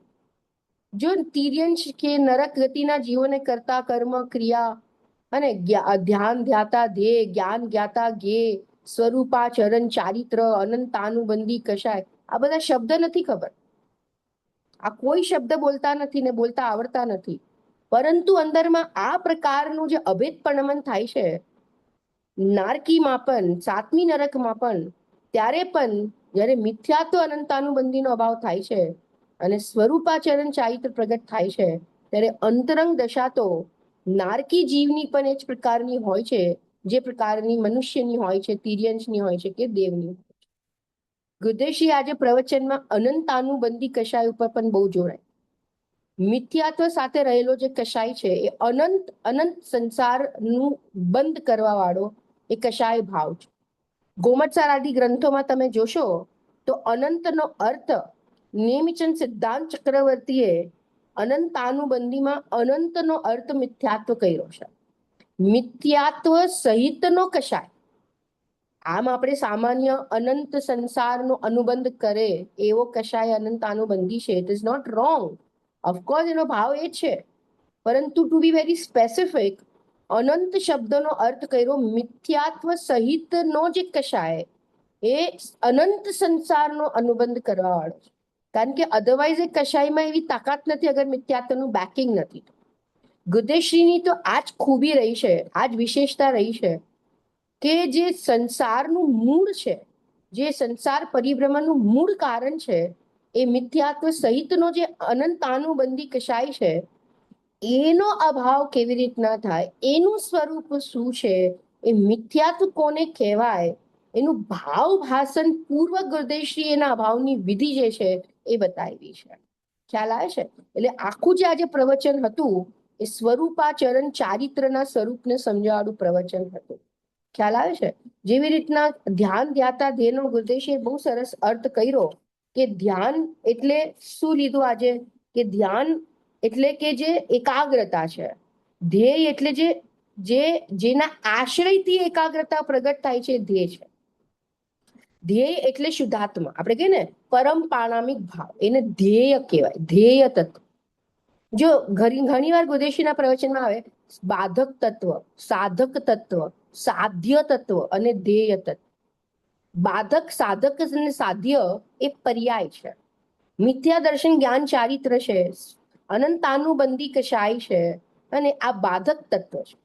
જો તિર્યંશ કે નરક ગતિના જીવોને કરતા કર્મ ક્રિયા અને ધ્યાન ધ્યાતા ધ્યેય, જ્ઞાન જ્ઞાતા જ્ઞેય, સ્વરૂપાચરણ ચારિત્ર, અનંતાનુબંધી કશાય, આ બધા શબ્દ નથી ખબર. આ કોઈ શબ્દ બોલતા નથી ને બોલતા આવડતા નથી, પરંતુ અંદરમાં આ પ્રકારનું જે અભેદ પ્રણમન થાય છે નારકીમાં પણ, 7મી નરકમાં પણ, ત્યારે પણ જ્યારે મિથ્યાત્વ અનંતાનુબંધીનો અભાવ થાય છે અને સ્વરૂપાચરણ ચારિત્ર પ્રગટ થાય છે, ત્યારે અંતરંગ દશા તો નારકી જીવની પણ એ જ પ્રકારની હોય છે, જે પ્રકારની મનુષ્યની હોય છે, તિર્યંશની હોય છે કે દેવની. ગુરદેશી આજે પ્રવચનમાં અનંતાનુબંધી કશાય ઉપર પણ બહુ જોડાય. મિથ્યાત્વ સાથે રહેલો જે કશાય છે, એ અનંત સંસારનું બંધ કરવા વાળો એ કશાય ભાવ છે. ગોમતસાર આદિ ગ્રંથોમાં તમે જોશો તો અનંતનો અર્થ નેમિચંદ સિદ્ધાંત ચક્રવર્તીએ અનંતાનુબંધીમાં અનંતનો અર્થ મિથ્યાત્વ કર્યો છે. મિથ્યાત્વ સહિતનો કશાય. આમ આપણે સામાન્ય અનંત સંસારનો અનુબંધ કરે એવો કશાય અનંતાનુબંધી છે. It is not wrong, of course એનો ભાવ એ છે, પરંતુ ટુ બી વેરી સ્પેસિફિક, અનંત શબ્દનો અર્થ કર્યો મિથ્યાત્વ સહિતનો જે કશાય, એ અનંત સંસારનો અનુબંધ કરવા વાળો છે. કારણ કે અધરવાઇઝ એ કશાયમાં એવી તાકાત નથી અગર મિથ્યાત્વનું બેકિંગ નથી. ગુરદેશજીની તો આ જ ખૂબી રહી છે, આ જ વિશેષતા રહી છે કે જે સંસારનું મૂળ છે, જે સંસાર પરિભ્રમણનું મૂળ કારણ છે, એ મિથ્યાત્વ સહિતનો જે અનંતાનુબંધી કશાય છે, એનો અભાવ કેવી રીતના થાય, એનું સ્વરૂપ શું છે, એ મિથ્યાત્વ કોને કહેવાય, એનું ભાવ ભાષણ પૂર્વ ગુરદેશી એના અભાવની વિધિ જે છે એ બતાવી છે. ખ્યાલ આવે છે? એટલે આખું જે આજે પ્રવચન હતું એ સ્વરૂપાચરણ ચારિત્રના સ્વરૂપને સમજાવવાનું પ્રવચન હતું. ખ્યાલ આવે છે? જેવી રીતના ધ્યાન ધ્યાતા ધ્યેયનો ગુરદેશીએ બહુ સરસ અર્થ કર્યો કે ધ્યાન એટલે શું લીધું આજે, કે ધ્યાન એટલે કે જે એકાગ્રતા છે, ધ્યેય એટલે જેના આશ્રયથી એકાગ્રતા પ્રગટ થાય છે, ધ્યેય છે. ધ્યેય એટલે શુદ્ધાત્મા. આપણે કહીએ ને પરમ પાણામિક ભાવ, એને ધ્યેય કહેવાય, ધ્યેય તત્વ. જો ઘણી વાર ગુદેશીના પ્રવચનમાં આવે બાધક તત્વ, સાધક તત્વ, સાધ્ય તત્વ અને ધ્યેય તત્વ. બાધક, સાધક અને સાધ્ય એ પર્યાય છે. મિથ્યા દર્શન જ્ઞાન ચારિત્ર છે, અનંતાનુબંધી કશાય છે, અને આ બાધક તત્વ છે.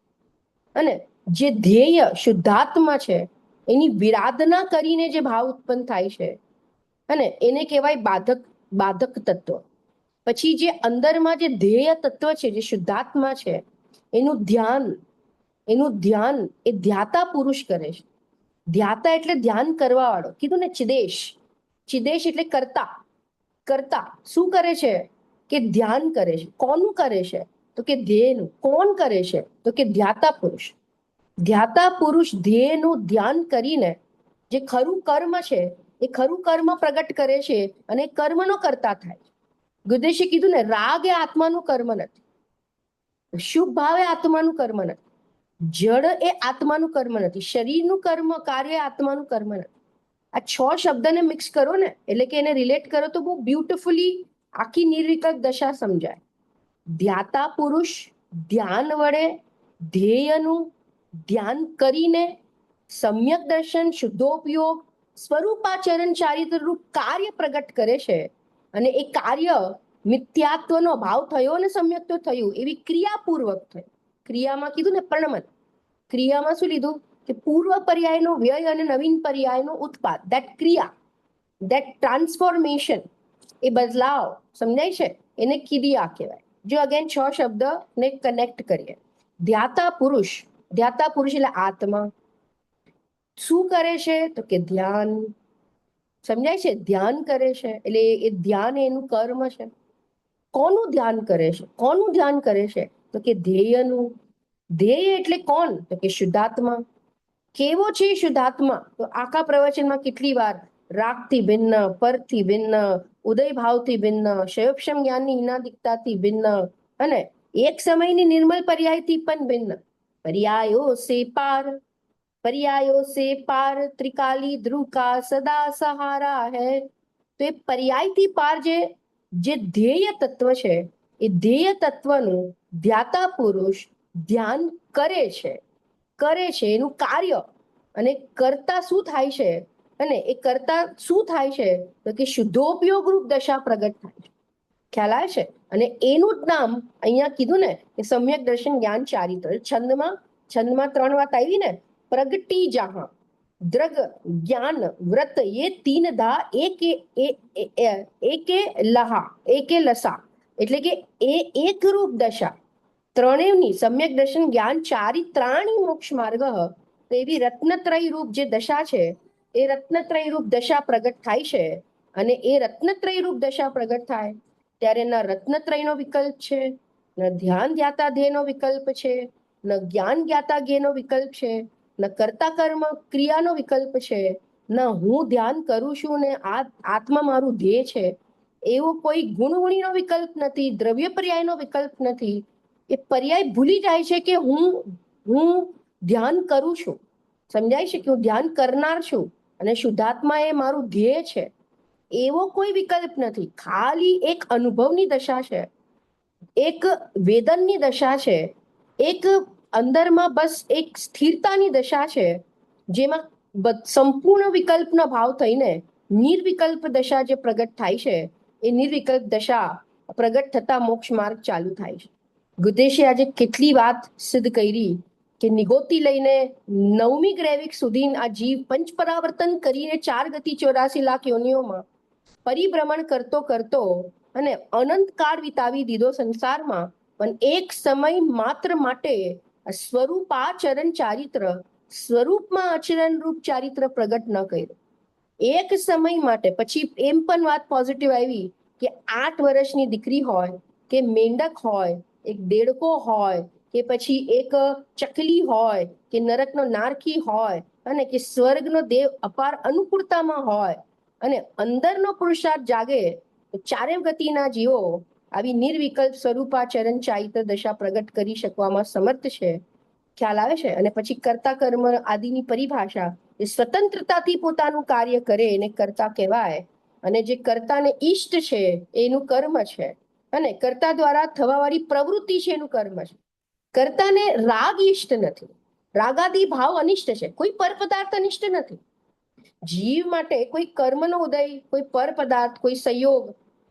અને જે ધ્યેય શુદ્ધાત્મા છે એની વિરાધના કરીને જે ભાવ ઉત્પન્ન થાય છે અને એને કહેવાય બાધક તત્વ. પછી જે અંદરમાં જે ધ્યેય તત્વ છે, જે શુદ્ધાત્મા છે, એનું ધ્યાન એ ધ્યાતા પુરુષ કરે છે. ધ્યાતા એટલે ધ્યાન કરવા વાળો. કીધું ને ચિદેશ, ચિદેશ એટલે કરતા શું કરે છે કે ધ્યાન કરે છે. કોનું કરે છે તો કે ધ્યેયનું. કોણ કરે છે તો કે ધ્યાતા પુરુષ. ધ્યાતા પુરુષ ધ્યેયનું ધ્યાન કરીને જે ખરું કર્મ છે એ ખરું કર્મ પ્રગટ કરે છે અને કર્મનો કરતા થાય. ગુદેશે કીધું ને રાગ એ આત્માનું કર્મ નથી, શુભ ભાવ એ આત્માનું કર્મ નથી, જડ એ આત્માનું કર્મ નથી, શરીરનું કર્મ કાર્ય આત્માનું કર્મ નથી. આ 6 શબ્દને મિક્સ કરો ને, એટલે કે એને રિલેટ કરો તો બહુ બ્યુટિફુલી આખી નિર્વિકલ્પ દશા સમજાય. ધ્યાતા પુરુષ ધ્યાન વડે ધ્યેયનું ધ્યાન કરીને સમ્યક દર્શન, શુદ્ધોપયોગ, સ્વરૂપાચરણ ચારિત્ર રૂપ કાર્ય પ્રગટ કરે છે. અને એ કાર્ય મિથ્યાત્વનો ભાવ થયો અને સમ્યક તો થયું એવી ક્રિયાપૂર્વક થયું. ક્રિયામાં કીધું ને પ્રણમન, ક્રિયામાં શું લીધું કે પૂર્વ પર્યાયનો વ્યય અને નવીન પર્યાયનો ઉત્પાદ, દેટ ક્રિયા, દેટ ટ્રાન્સફોર્મેશન, એ બદલાવ સમજાય છે, એને ક્રિયા કહેવાય. જો અગેન 6 શબ્દને કનેક્ટ કરીએ. ધ્યાતા પુરુષ એટલે આત્મા શું કરે છે તો કે ધ્યાન. સમજાય છે, ધ્યાન કરે છે એટલે એ ધ્યાન એનું કર્મ છે. કોનું ધ્યાન કરે છે? કોનું ધ્યાન કરે છે તો કે ધ્યેયનું. ધ્યેય એટલે કોણ તો કે શુદ્ધાત્મા. કેવો છે શુદ્ધાત્મા? તો આખા પ્રવચનમાં કેટલી વાર રાગથી ભિન્ન, પરથી ભિન્ન, ઉદય ભાવથી ભિન્ન, શયોક્ષમ જ્ઞાનની હિનાદિકતાથી ભિન્ન, અને એક સમયની નિર્મલ પર્યાયથી પણ ભિન્ન. પર્યાયો સે પાર ત્રિકાલી ધ્રુવ કા સદા સહારા હૈ. તો એ પર્યાયથી પાર જે ધ્યેય તત્વ છે એ ધ્યેય તત્વનું ધ્યાતા પુરુષ ધ્યાન કરે છે એનું કાર્ય. અને કરતા શું થાય છે? અને એ કરતા શું થાય છે તો કે શુદ્ધોપયોગ રૂપ દશા પ્રગટ થાય છે. ખ્યાલ આવે છે? અને એનું જ નામ અહીંયા કીધું ને કે સમ્યક દર્શન જ્ઞાન ચારિત્ર. છંદમાં 3 વાત આવી ને, પ્રગટી જહાં, દ્રગ, જ્ઞાન, વ્રત, ये 3 धा એકે લસા, એટલે કે એ એક રૂપ દશા. ત્રણેયની સમ્યક દર્શન જ્ઞાન ચારિત્રાણી મોક્ષ માર્ગ. તો એવી રત્નત્રય રૂપ જે દશા છે એ રત્નત્રય રૂપ દશા પ્રગટ થાય છે. અને એ રત્નત્રય રૂપ દશા પ્રગટ થાય ત્યારે ન રત્નત્રયનો વિકલ્પ છે, ન ધ્યાન ધ્યાતા ધ્યેયનો વિકલ્પ છે, ન જ્ઞાન જ્ઞાતા જ્ઞેયનો વિકલ્પ છે, ન કર્તા કર્મ ક્રિયાનો વિકલ્પ છે, ન હું ધ્યાન કરું છું ને આ આત્મા મારું ધ્યેય છે એવો કોઈ ગુણવણીનો વિકલ્પ નથી, દ્રવ્ય પર્યાયનો વિકલ્પ નથી. એ પર્યાય ભૂલી જાય છે કે હું ધ્યાન કરું છું. સમજાય છે કે હું ધ્યાન કરનાર છું અને શુદ્ધાત્મા એ મારું ધ્યેય છે એવો કોઈ વિકલ્પ નથી. ખાલી એક અનુભવની દશા છે, એક વેદનની દશા છે, એક અંદરમાં બસ એક સ્થિરતાની દશા છે, જેમાં સંપૂર્ણ વિકલ્પનો ભાવ થઈને નિર્વિકલ્પ દશા જે પ્રગટ થાય છે એ નિર્વિકલ્પ દશા પ્રગટ થતા મોક્ષ માર્ગ ચાલુ થાય છે. ગુદેશે આજે કેટલી વાત સિદ્ધ કરી કે નિગોતી લઈને 9મી ગ્રેવિક સુધી આ જીવ પંચપરાવર્તન કરીને 4 ગતિ 84 લાખ યોનિઓમાં પરિભ્રમણ કરતો અને અનંત કાળ વિતાવી દીધો સંસારમાં, પણ એક સમય માત્ર માટે સ્વરૂપાચરણ ચારિત્ર, સ્વરૂપમાં આચરણ રૂપ ચારિત્ર પ્રગટ ન કર્યું. એક સમય માટે. પછી એમ પણ વાત પોઝિટિવ આવી કે 8 વર્ષની દીકરી હોય કે મેંડક હોય, એક દેડકો હોય કે પછી એક ચકલી હોય કે નરકનો નારકી હોય અને કે સ્વર્ગનો દેવ અપાર અનુકૂળતામાં હોય અને અંદરનો પુરુષાર્થ જાગે તો 4 ગતિના જીવો આવી નિર્વિકલ્પ સ્વરૂપાચરણ ચારિત્ર દશા પ્રગટ કરી શકવામાં સમર્થ છે. ખ્યાલ આવે છે? અને પછી કર્તા કર્મ આદિની પરિભાષા એ સ્વતંત્રતાથી પોતાનું કાર્ય કરે એને કર્તા કહેવાય. અને જે કર્તાને ઈષ્ટ છે એનું કર્મ છે, અને કર્તા દ્વારા થવાવાળી પ્રવૃત્તિ છે એનું કર્મ છે. કર્તાને રાગ ઈષ્ટ નથી, રાગાદી ભાવ અનિષ્ટ છે, કોઈ પર પદાર્થ અનિષ્ટ નથી. જીવ માટે કોઈ કર્મનો ઉદય, કોઈ પર પદાર્થ, કોઈ સંયોગ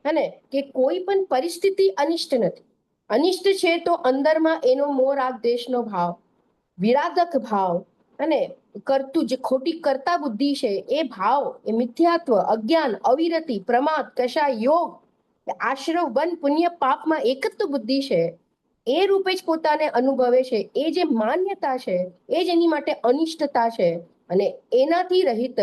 અને કે કોઈ પણ પરિસ્થિતિ અનિષ્ટ નથી. અનિષ્ટ છે તો અંદરમાં એનો મોહ રાગ દ્વેષનો ભાવ, વિરાધક ભાવ અને કરતું જે ખોટી કરતા બુદ્ધિ છે એ ભાવ, એ મિથ્યાત્વ, અજ્ઞાન, અવિરતિ, પ્રમાદ, કશા યોગ, આશ્રવ, બન, પુણ્ય, પાપમાં એકત્વ બુદ્ધિ છે એ રૂપે જ પોતાને અનુભવે છે. એ જે માન્યતા છે એ જ એની માટે અનિષ્ટતા છે. અને એનાથી રહિત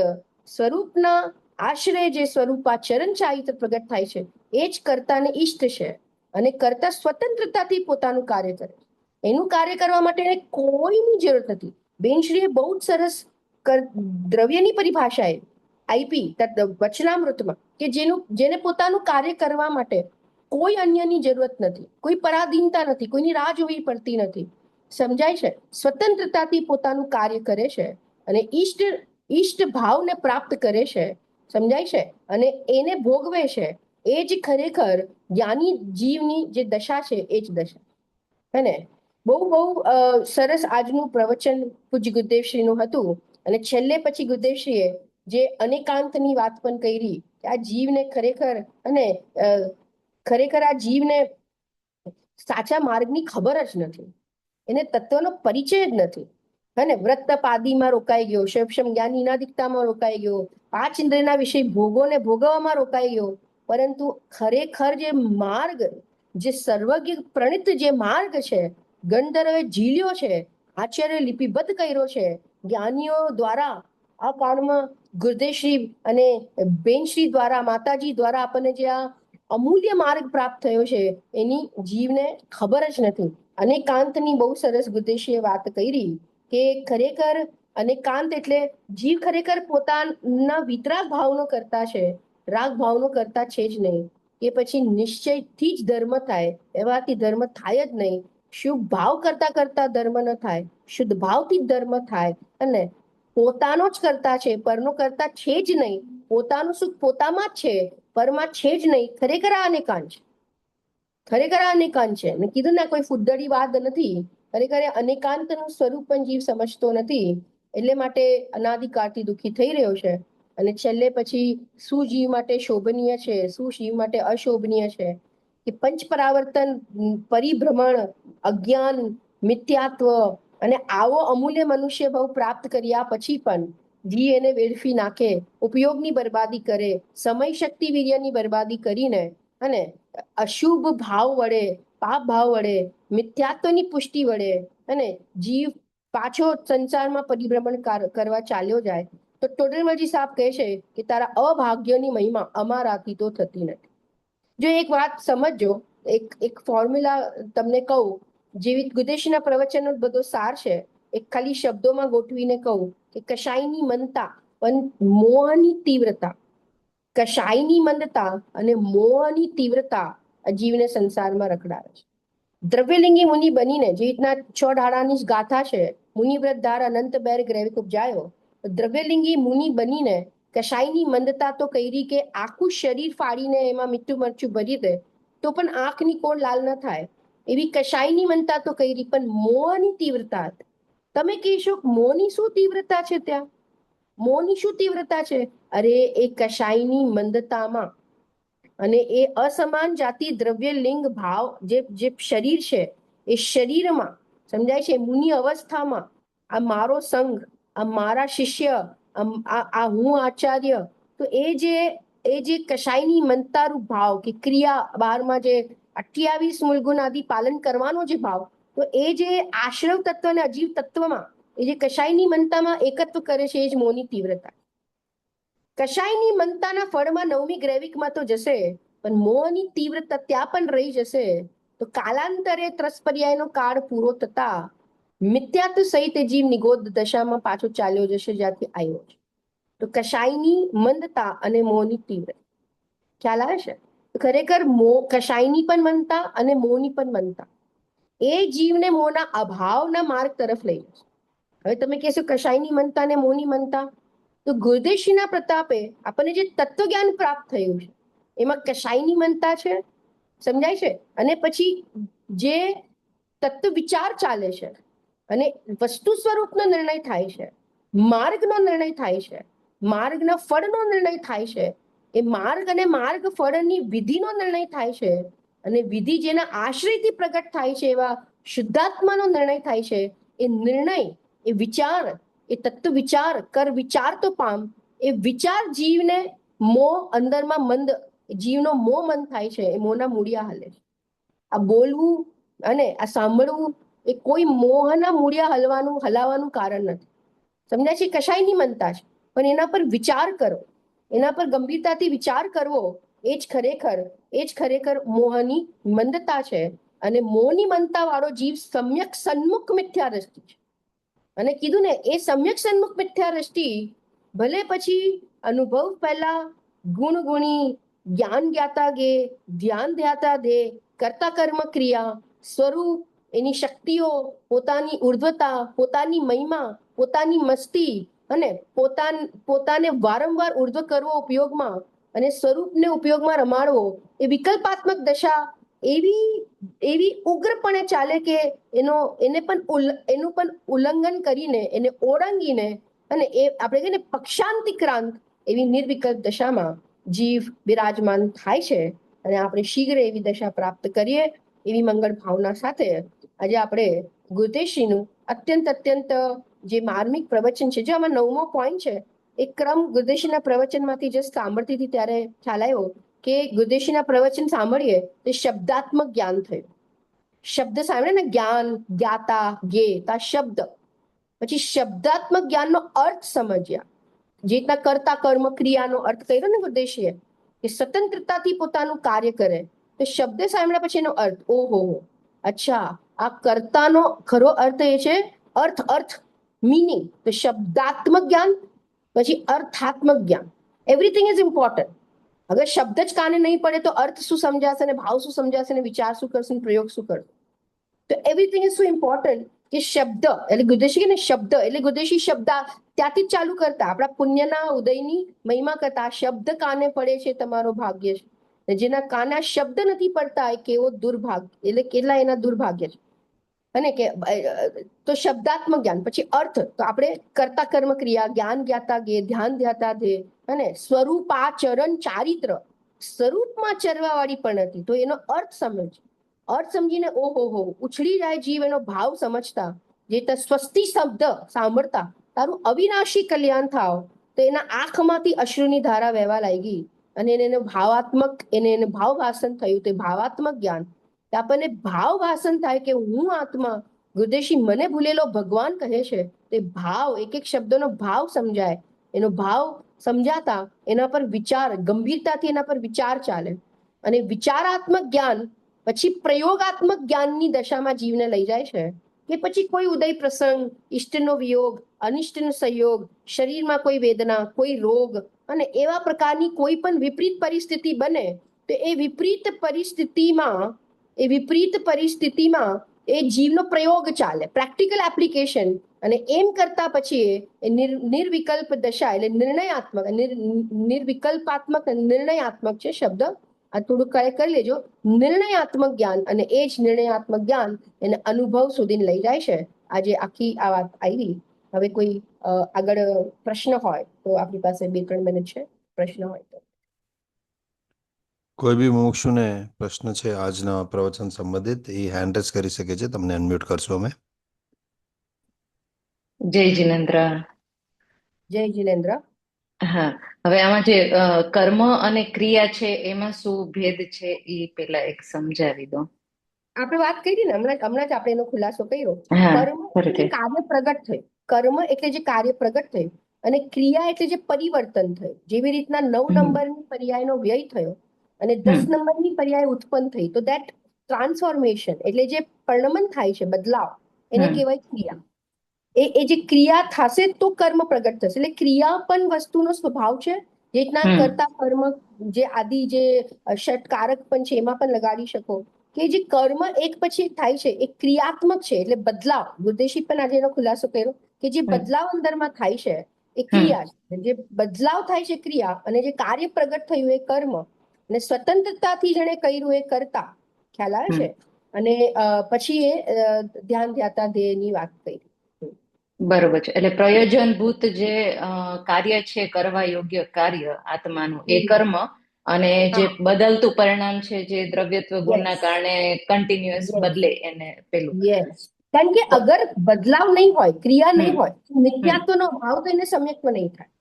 સ્વરૂપના આશ્રય જે સ્વરૂપા ચરણ ચારિત્ર પ્રગટ થાય છે એ જ કર્તાને ઈષ્ટ છે. અને કર્તા સ્વતંત્રતાથી પોતાનું કાર્ય કરે, એનું કાર્ય કરવા માટે એને કોઈની જરૂર નથી. બેનશ્રીએ બહુ જ સરસ દ્રવ્યની પરિભાષાએ આપી વચનામૃતમાં કે જેને પોતાનું કાર્ય કરવા માટે કોઈ અન્યની જરૂરત નથી, કોઈ પરાધીનતા નથી, કોઈની રાહ જોવી પડતી નથી. સમજાય છે? સ્વતંત્રતાથી પોતાનું કાર્ય કરે છે અને ઈષ્ટ ભાવને પ્રાપ્ત કરે છે. સમજાય છે? અને એને ભોગવે છે. એ જ ખરેખર જ્ઞાની જીવની જે દશા છે એ જ દશા. હે ને? બહુ સરસ આજનું પ્રવચન પૂજ્ય ગુરુદેવશ્રીનું હતું. અને છેલ્લે પછી ગુરુદેવશ્રીએ જે અનેકાંતની વાત પણ કરી કે આ જીવને ખરેખર અને ખરેખર આ જીવને સાચા માર્ગની ખબર જ નથી, એને તત્વનો પરિચય જ નથી. અને વ્રત પાદીમાં રોકાઈ ગયો, શૈવક્ષમ જ્ઞાન નિનાદિકતામાં રોકાઈ ગયો, પાંચ ઇન્દ્રિયના વિષય ભોગોને ભોગવવામાં રોકાઈ ગયો. પરંતુ ખરેખર જે માર્ગ, જે સર્વજ્ઞ પ્રણિત જે માર્ગ છે, ગંધર્વે ઝીલ્યો છે, આચાર્ય લિપિબદ્ધ કર્યો છે, જ્ઞાનીઓ દ્વારા આ કાળમાં ગુરુદેવશ્રી અને બેનશ્રી દ્વારા, માતાજી દ્વારા આપણને જે આ અમૂલ્ય માર્ગ પ્રાપ્ત થયો છે એની જીવને ખબર જ નથી. અનેકાંતની બહુ સરસ ગુરુદેવશ્રીએ વાત કરી કે ખરેખર અનેકાંત એટલે જીવ ખરેખર પોતાના વિતરાગ ભાવનો કરતા છે, રાગ ભાવનો કરતા છે જ નહીં. કે પછી નિશ્ચયથી જ ધર્મ થાય એવાથી ધર્મ થાય જ નહીં. શુભ ભાવ કરતા કરતા ધર્મ ન થાય, શુદ્ધ ભાવથી જ ધર્મ થાય. અને પોતાનો જ કરતા છે, પરનો કરતા છે જ નહીં. પોતાનું સુખ પોતામાં જ છે, પરમાં છે જ નહીં. ખરેખર આ અનેકાંત છે, ખરેખર આ અનેકાંત છે. મેં કીધું ને કોઈ ફુદ્દડી વાત નથી. ખરેખર અનેકાંતનું સ્વરૂપ પણ જીવ સમજતો નથી, એટલે માટે અનાદિકાળથી દુઃખી થઈ રહ્યો છે. અને છેલ્લે પછી શું જીવ માટે શોભનીય છે, શું જીવ માટે અશોભનીય છે, કે પંચ પરાવર્તન, પરિભ્રમણ, અજ્ઞાન, મિથ્યાત્વ અને આવો અમૂલ્ય મનુષ્ય ભાવ પ્રાપ્ત કર્યા પછી પણ જીવ એને વેડફી નાખે, ઉપયોગની બરબાદી કરે, સમય શક્તિ વીર્યની બરબાદી કરીને અને અશુભ ભાવ વડે, પાપ ભાવ વડે, મિથ્યાત્વની પુષ્ટિ વડે અને જીવ પાછો સંસારમાં પરિભ્રમણ કરવા ચાલ્યો જાય તો ટોડરમલજી સાહેબ કહે છે કે તારા અભાગ્યની મહિમા અમારાથી તો થતી નથી. જો એક વાત સમજો, એક ફોર્મ્યુલા તમને કહું, જેવી ગુરુદેવશ્રીના પ્રવચનનો બધો સાર છે, એક ખાલી શબ્દોમાં ગોઠવીને કહું કે કશાયની મનતા પણ મોહની તીવ્રતા, કશાયની મંદતા અને મોહની તીવ્રતા જીવને સંસારમાં રખડાવે છે. દ્રવ્યલિંગી મુનિ બનીને, જે રીતના 6 ડાળાની ગાથા છે, મુનિવ્રત ધાર અનંત બેર ગ્રેવિક ઉપજાયો, દ્રવ્યલિંગી મુનિ બનીને કશાયની મંદતા તો કરી કે આખું શરીર ફાડીને એમાં મીઠું મરચું ભરી દે તો પણ આંખની કોર લાલ ન થાય, એવી કશાયની મંદતા તો કરી. પણ મોહની તીવ્રતા, તમે કહેશો મોહની શું તીવ્રતા છે? ત્યાં મોહની શું તીવ્રતા છે? અરે એ કશાયની મંદતામાં અને એ અસમાન જાતિ દ્રવ્ય લિંગ ભાવ જે શરીર છે એ શરીરમાં સમજાય છે, મુનિ અવસ્થામાં આ મારો સંઘ, આ મારા શિષ્ય, આ હું આચાર્ય, તો એ જે કશાયની મંતારૂપ ભાવ કે ક્રિયા બહારમાં જે 28 મૂળગુણ આદિ પાલન કરવાનો જે ભાવ, તો એ જે આશ્રવ તત્વ અને અજીવ તત્વમાં એ જે કશાયની મંતામાં એકત્વ કરે છે એ જ મોહની તીવ્રતા. કશાયની મંતાના ફળમાં 9મી ગ્રેવિકમાં તો જશે, પણ મોહની તીવ્રતા ત્યાં પણ રહી જશે. તો કાલાંતરે ત્રસ્પર્યાયનો કાળ પૂરો થતા મિથ્યાત્વ સહિત જીવ નિગોદ દશામાં પાછો ચાલ્યો જશે જ્યાંથી આવ્યો છે. તો કશાયની મંદતા અને મોહની તીવ્રતા ખ્યાલ આવે છે? ખરેખર કશાયની પણ મનતા અને મોહની પણ મનતા એ જીવને મોહના અભાવના માર્ગ તરફ લઈ જશે. હવે તમે કહેશો કશાયની મનતા ને મોની મનતા, તો ગુરુદેવશ્રીના પ્રતાપે આપણને જે તત્વજ્ઞાન પ્રાપ્ત થયું છે એમાં કશાયની મનતા છે, સમજાય છે, અને પછી જે તત્વ વિચાર ચાલે છે અને વસ્તુ સ્વરૂપનો નિર્ણય થાય છે, માર્ગનો નિર્ણય થાય છે, માર્ગના ફળનો નિર્ણય થાય છે, એ માર્ગ અને માર્ગ ફળની વિધિનો નિર્ણય થાય છે, અને વિધિ જેના આશ્રયથી પ્રગટ થાય છે એવા શુદ્ધાત્માનો નિર્ણય થાય છે. એ નિર્ણય, એ વિચાર, એ તત્વ વિચાર કર વિચાર તો પામ, એ વિચાર જીવને મોહ અંદરમાં મંદ, જીવનો મોહ મન થાય છે, એ મોહના મૂળિયા હાલે છે. આ બોલવું અને આ સાંભળવું એ કોઈ મોહના મૂળિયા હલાવવાનું કારણ નથી. સમજાય છે? કશાયની મનતા છે, પણ એના પર વિચાર કરો, એના પર ગંભીરતાથી વિચાર કરવો, એ જ ખરેખર મોહની મંદતા છે. અને મોહની મંદતા વાળો જીવ સમ્યક સન્મુખ મિથ્યા દ્રષ્ટિ છે. અને કીધું ને, એ સમ્યક સન્મુખ મિથ્યા દ્રષ્ટિ ભલે પછી અનુભવ પહેલા ગુણ ગુણી, જ્ઞાન જ્ઞાતા ગે, ધ્યાન ધ્યાતા દે, કર્તા કર્મ ક્રિયા, સ્વરૂપ, એની શક્તિઓ, પોતાની ઉર્ધ્વતા, પોતાની મહિમા, પોતાની મસ્તી, અને પોતાને વારંવાર ઉર્ધ્વ કરવો ઉપયોગમાં, અને સ્વરૂપને ઉપયોગમાં રમાડવો, એ વિકલ્પાત્મક દશા એવી ઉગ્રપણે ચાલે કે એનું પણ ઉલ્લંઘન કરીને, એને ઓળંગીને, અને એ આપણે કહીએ ને પક્ષાંતિક્રાંત એવી નિર્વિકલ્પ દશામાં જીવ બિરાજમાન થાય છે. અને આપણે શીઘ્ર એવી દશા પ્રાપ્ત કરીએ એવી મંગળ ભાવના સાથે આજે આપણે ગુરુદેવશ્રીનું અત્યંત જે માર્મિક પ્રવચન છે, જે આમાં 9મો પોઈન્ટ છે, એ ક્રમ ગુરુદેવશ્રીના પ્રવચનમાંથી જે સાંભળતી હતી ત્યારે ખ્યાલ આવ્યો કે ગુરુદેવશ્રીના પ્રવચન સાંભળીએ તો શબ્દાત્મક જ્ઞાન થયું. શબ્દ સાંભળે ને, જ્ઞાન, જ્ઞાતા, જ્ઞેતા, શબ્દ, પછી શબ્દાત્મક જ્ઞાનનો અર્થ સમજ્યા, જે રીતના કરતા કર્મ ક્રિયાનો અર્થ કર્યો ને ગુરુદેવશ્રીએ કે સ્વતંત્રતાથી પોતાનું કાર્ય કરે, તો શબ્દ સાંભળ્યા પછી એનો અર્થ, ઓહો, અચ્છા, આ કર્તાનો ખરો અર્થ એ છે, અર્થ મીનિંગ. તો શબ્દાત્મક જ્ઞાન પછી અર્થાત્મક જ્ઞાન, એવરીથિંગ ઇઝ ઇમ્પોર્ટન્ટ. અગર શબ્દ જ કાને નહીં પડે તો અર્થ શું સમજાશે, ને ભાવ શું સમજાશે, ને વિચાર શું કરશે, પ્રયોગ શું કરશે? તો એવરીથિંગ ઇઝ સો ઇમ્પોર્ટન્ટ કે શબ્દ એટલે ગુરુદેવશ્રી ને શબ્દ એટલે ગુરુદેવશ્રી શબ્દ ત્યાંથી જ ચાલુ કરતા, આપણા પુણ્યના ઉદયની મહિમા કરતા. શબ્દ કાને પડે છે તમારો ભાગ્ય છે, જેના કાના શબ્દ નથી પડતા એ કેવો દુર્ભાગ્ય, એટલે કેટલા એના દુર્ભાગ્ય છે. અને કે તો શબ્દાત્મક જ્ઞાન પછી અર્થ, તો આપણે કર્તા કર્મ ક્રિયા, જ્ઞાન જ્ઞાતા ગે, ધ્યાન ધ્યાતા ધે, અને સ્વરૂપાચરણ ચારિત્ર, સ્વરૂપમાં ચરવા વાળી પણ નથી, તો એનો અર્થ સમજ, અર્થ સમજીને ઓહો ઉછળી જાય જીવ એનો ભાવ સમજતા, જે સ્વસ્તિ શબ્દ સાંભળતા તારું અવિનાશી કલ્યાણ થાવ, તો એના આંખમાંથી અશ્રુની ધારા વહેવા લાગી, અને એને ભાવાત્મક એને ભાવ ભાષણ થયું. તે ભાવાત્મક જ્ઞાન, આપણને ભાવ ભાષણ થાય કે હું આત્મા, ગુરુદેવશ્રી મને ભૂલેલો ભગવાન કહે છે. તે ભાવ, એક એક શબ્દનો ભાવ સમજાય, એનો ભાવ સમજાતા એના પર વિચાર, ગંભીરતાથી એના પર વિચાર ચાલે, અને વિચારાત્મક જ્ઞાન પછી પ્રયોગાત્મક જ્ઞાનની દશામાં જીવને લઈ જાય છે. કે પછી કોઈ ઉદય પ્રસંગ, ઇષ્ટનો વિયોગ, અનિષ્ટનો સંયોગ, શરીરમાં કોઈ વેદના, કોઈ રોગ, અને એવા પ્રકારની કોઈ પણ વિપરીત પરિસ્થિતિ બને, તો એ વિપરીત પરિસ્થિતિમાં એ જીવનો પ્રયોગ ચાલે, પ્રેક્ટિકલ એપ્લિકેશન. અને એમ કરતા પછી એ નિર્વિકલ્પ દશા એટલે નિર્ણયાત્મક, નિર્વિકલ્પાત્મક નિર્ણયાત્મક છે શબ્દ, આ થોડું કરેક્ટ કરી લેજો. નિર્ણયાત્મક જ્ઞાન, અને એ જ નિર્ણયાત્મક જ્ઞાન એને અનુભવ સુધી લઈ જાય છે. આજે આખી આ વાત આવી. હવે કોઈ આગળ પ્રશ્ન હોય તો આપણી પાસે 2-3 મિનિટ છે, પ્રશ્ન હોય તો. કોઈ બી મુમુક્ષુને પ્રશ્ન છે આજના પ્રવચન સંબંધિત, એ હેન્ડ રેઝ કરી શકે છે. તમને અનમ્યુટ કરશો અમે. જય જિનેન્દ્ર. જય જિનેન્દ્ર. હા, હવે આમાં જે કર્મ અને ક્રિયા છે એમાં શું ભેદ છે એ પેલા એક સમજાવી દો. આપણે વાત કરી ને હમણાં જ આપણે એનો ખુલાસો કર્યો. હા, કર્મ એટલે કાર્ય પ્રગટ થયું, કર્મ એટલે જે કાર્ય પ્રગટ થયું, અને ક્રિયા એટલે જે પરિવર્તન થયું. જેવી રીતના 9 નંબરની પર્યાયનો વ્યય થયો અને 10 નંબરની પર્યાય ઉત્પન્ન થઈ, તો ધેટ ટ્રાન્સફોર્મેશન એટલે જે પરિણમન થાય છે, બદલાવ, એને કહેવાય ક્રિયા. એ જે ક્રિયા થશે તો કર્મ પ્રગટ થશે. એટલે ક્રિયા પણ વસ્તુનો સ્વભાવ છે. જે રીતના કરતા કર્મ, જે આદિ જે ષટકારક પણ છે એમાં પણ લગાડી શકો. કે જે કર્મ એક પછી એક થાય છે એ ક્રિયાત્મક છે, એટલે બદલાવ. ગુરદેશી પણ આજે એનો ખુલાસો કર્યો કે જે બદલાવ અંદરમાં થાય છે એ ક્રિયા છે. જે બદલાવ થાય છે ક્રિયા, અને જે કાર્ય પ્રગટ થયું એ કર્મ, અને સ્વતંત્રતાથી જેણે કર્યું એ કર્તા. ખ્યાલ આવે છે? અને પછી એ ધ્યાન ધ્યાતા ધ્યેયની વાત કરી. બરોબર છે. એટલે પ્રયોજનભૂત જે કાર્ય છે, કરવા યોગ્ય કાર્ય આત્માનું, એ કર્મ, અને જે બદલતું પરિણામ છે, જે દ્રવ્યત્વ ગુણના કારણે કન્ટિન્યુઅસ બદલે, એને પેલું. યસ. કારણ કે અગર બદલાવ નહીં હોય, ક્રિયા નહીં હોય, મિથ્યાત્વનો ભાવ તો એને સમ્યક્ત્વ નહીં થાય.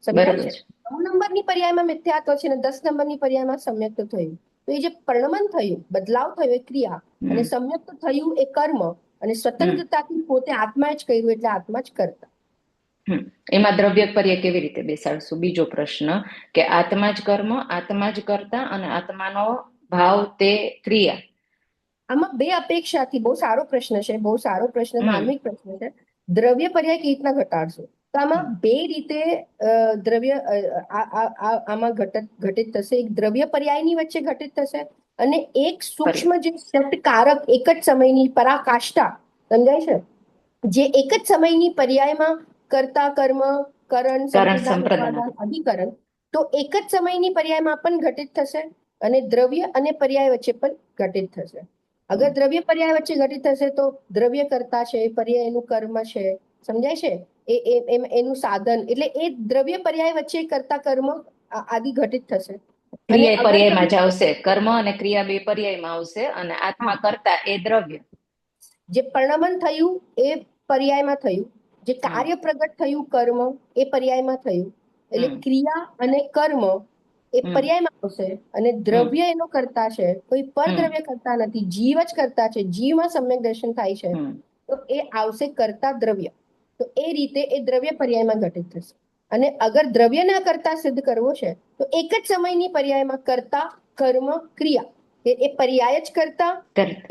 સમજાય બરોબર છે? છે. 9 નંબરની પર્યાયમાં મિથ્યાત્વ છે ને 10 નંબરની પર્યાયમાં સમ્યક્ત્વ થયું. તો એ જે પરિણમન થયું, બદલાવ થયો એ ક્રિયા, અને સમ્યક્ત્વ થયું એ કર્મ, અને સ્વતંત્રતાથી પોતે આત્મા જ કર્યું એટલે આત્મા જ કરતા. એમાં દ્રવ્ય પર્યાય કેવી રીતે બેસાડશું? બીજો પ્રશ્ન, કે આત્મા જ કર્મ, આત્મા જ કરતા, અને આત્માનો ભાવ તે ક્રિયા. આમાં બે અપેક્ષાથી, બહુ સારો પ્રશ્ન છે, બહુ સારો પ્રશ્ન, માર્મિક પ્રશ્ન છે. દ્રવ્ય પર્યાય કેવી રીતના ઘટાડશું? તો આમાં બે રીતે દ્રવ્ય આમાં ઘટિત થશે. એક દ્રવ્ય પર્યાયની વચ્ચે ઘટિત થશે, અને એક સૂક્ષ્મ જે શબ્દકારક એક જ સમયની પરાકાષ્ઠા, સમજાય છે, જે એક જ સમયની પર્યાયમાં કર્તા, કર્મ, કરણ, સંપ્રદાન, અધિકરણ, તો એક જ સમયની પર્યાયમાં પણ ઘટિત થશે, અને દ્રવ્ય અને પર્યાય વચ્ચે પણ ઘટિત થશે. અગર દ્રવ્ય પર્યાય વચ્ચે ઘટિત થશે તો દ્રવ્ય કરતા છે, પર્યાય એનું કર્મ છે, સમજાય છે, એનું સાધન, એટલે એ દ્રવ્ય પર્યાય વચ્ચે કરતા કર્મ આદિ ઘટિત થશે. ક્રિયા પર્યાયમાં જ આવશે, કર્મ અને ક્રિયા બે પર્યાયમાં આવશે, અને આત્મા કરતા એ દ્રવ્ય. જે પરિણમન થયું એ પર્યાયમાં થયું, જે કાર્ય પ્રગટ થયું કર્મ એ પર્યાયમાં થયું, એટલે ક્રિયા અને કર્મ એ પર્યાયમાં આવશે, અને દ્રવ્ય એનો કરતા છે, કોઈ પરદ્રવ્ય કરતા નથી, જીવ જ કરતા છે, જીવમાં સમ્યક દર્શન થાય છે, તો એ આવશે કરતા દ્રવ્ય. તો એ રીતે એ દ્રવ્ય પર્યાયમાં ઘટિત થશે. અને અગર દ્રવ્ય ના કરતા સિદ્ધ કરવો છે તો એક જ સમયની પર્યાયમાં કરતા, કર્મ, ક્રિયા, એ પર્યાય જ કરતા,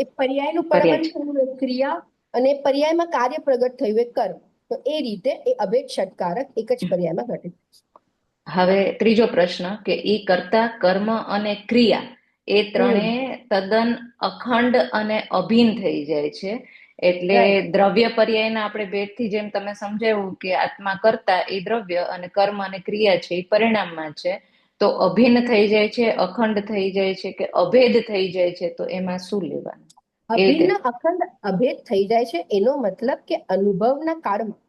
એ પર્યાયનું પરિણમન થયું એ ક્રિયા, અને પર્યાયમાં કાર્ય પ્રગટ થયું એ કર્મ. તો એ રીતે એ અભેદ ષટકારક એક જ પર્યાયમાં ઘટિત થશે. હવે ત્રીજો પ્રશ્ન, કે એ કરતા, કર્મ અને ક્રિયા એ ત્રણે તદ્દન અખંડ અને અભિન્ન થઈ જાય છે. એટલે દ્રવ્ય પર્યાયના આપણે ભેદથી, જેમ તમે સમજાવ્યું કે આત્મા કરતા એ દ્રવ્ય, અને કર્મ અને ક્રિયા છે એ પરિણામમાં છે, તો અભિન્ન થઈ જાય છે, અખંડ થઈ જાય છે, કે અભેદ થઈ જાય છે, તો એમાં શું લેવાનું? અભિન્ન, અખંડ, અભેદ થઈ જાય છે, એનો મતલબ કે અનુભવના કાળમાં.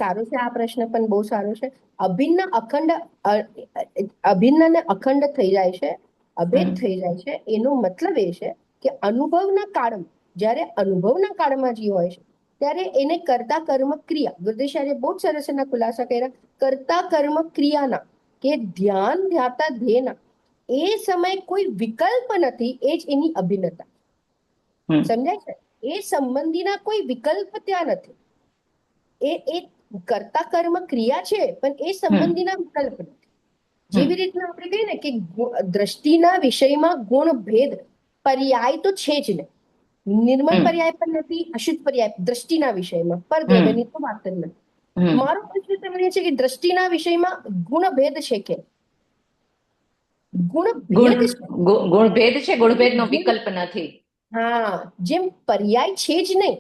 સારો છે આ પ્રશ્ન, પણ બહુ સારો છે. અભિન્ન, અખંડ, અભિન્ન અને અખંડ થઈ જાય છે, અભેદ થઈ જાય છે, એનો મતલબ એ છે કે અનુભવના કાળમાં, જ્યારે અનુભવના કાળમાં જે હોય છે ત્યારે એને કરતા, કર્મ, ક્રિયા, ગુરદેશાર્ય બહુ જ સરસ એના ખુલાસા કર્યા, કરતા, કર્મ, ક્રિયાના, કે ધ્યાન ધ્યાતા ધ્યેયના એ સમય કોઈ વિકલ્પ નથી, એ જ એની અભિન્નતા. સમજાય છે? એ સંબંધીના કોઈ વિકલ્પ ત્યાં નથી. એ કરતા, કર્મ, ક્રિયા છે, પણ એ સંબંધીના વિકલ્પ નથી. જેવી રીતના આપણે કહીએ ને કે દ્રષ્ટિના વિષયમાં ગુણ ભેદ પર્યાય તો છે જ નહીં. નિર્મળ પર્યાય પણ નથી, અશુદ્ધ પર્યાય દ્રષ્ટિના વિષયમાં, પરદ્રવ્યની તો વાત જ નથી. મારો પ્રશ્ન તમને છે કે દ્રષ્ટિના વિષયમાં ગુણ ભેદ છે કે? ગુણભેદ છે, ગુણભેદનો વિકલ્પ નથી. હા, જેમ પર્યાય છે જ નહીં,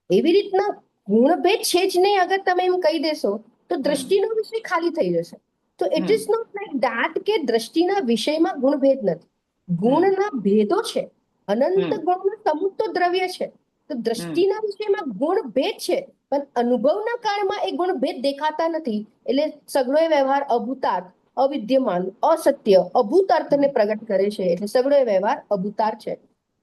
એવી રીતના ગુણભેદ છે જ નહીં. અગર તમે એમ કહી દેશો તો દ્રષ્ટિનો વિષય ખાલી થઈ જશે. તો it is not like that કે દ્રષ્ટિના વિષયમાં ગુણભેદ નથી. ગુણના ભેદો છે, અનંત ગુણનો સમૂહ તો દ્રવ્ય છે. તો દ્રષ્ટિના વિષયમાં ગુણભેદ છે, પણ અનુભવના કાળમાં એ ગુણભેદ દેખાતા નથી. એટલે સગળો વ્યવહાર અભૂતાર્થ, અવિદ્યમાન, અસત્ય, અભૂત અર્થને પ્રગટ કરે છે. એટલે સગળો વ્યવહાર અભૂતાર છે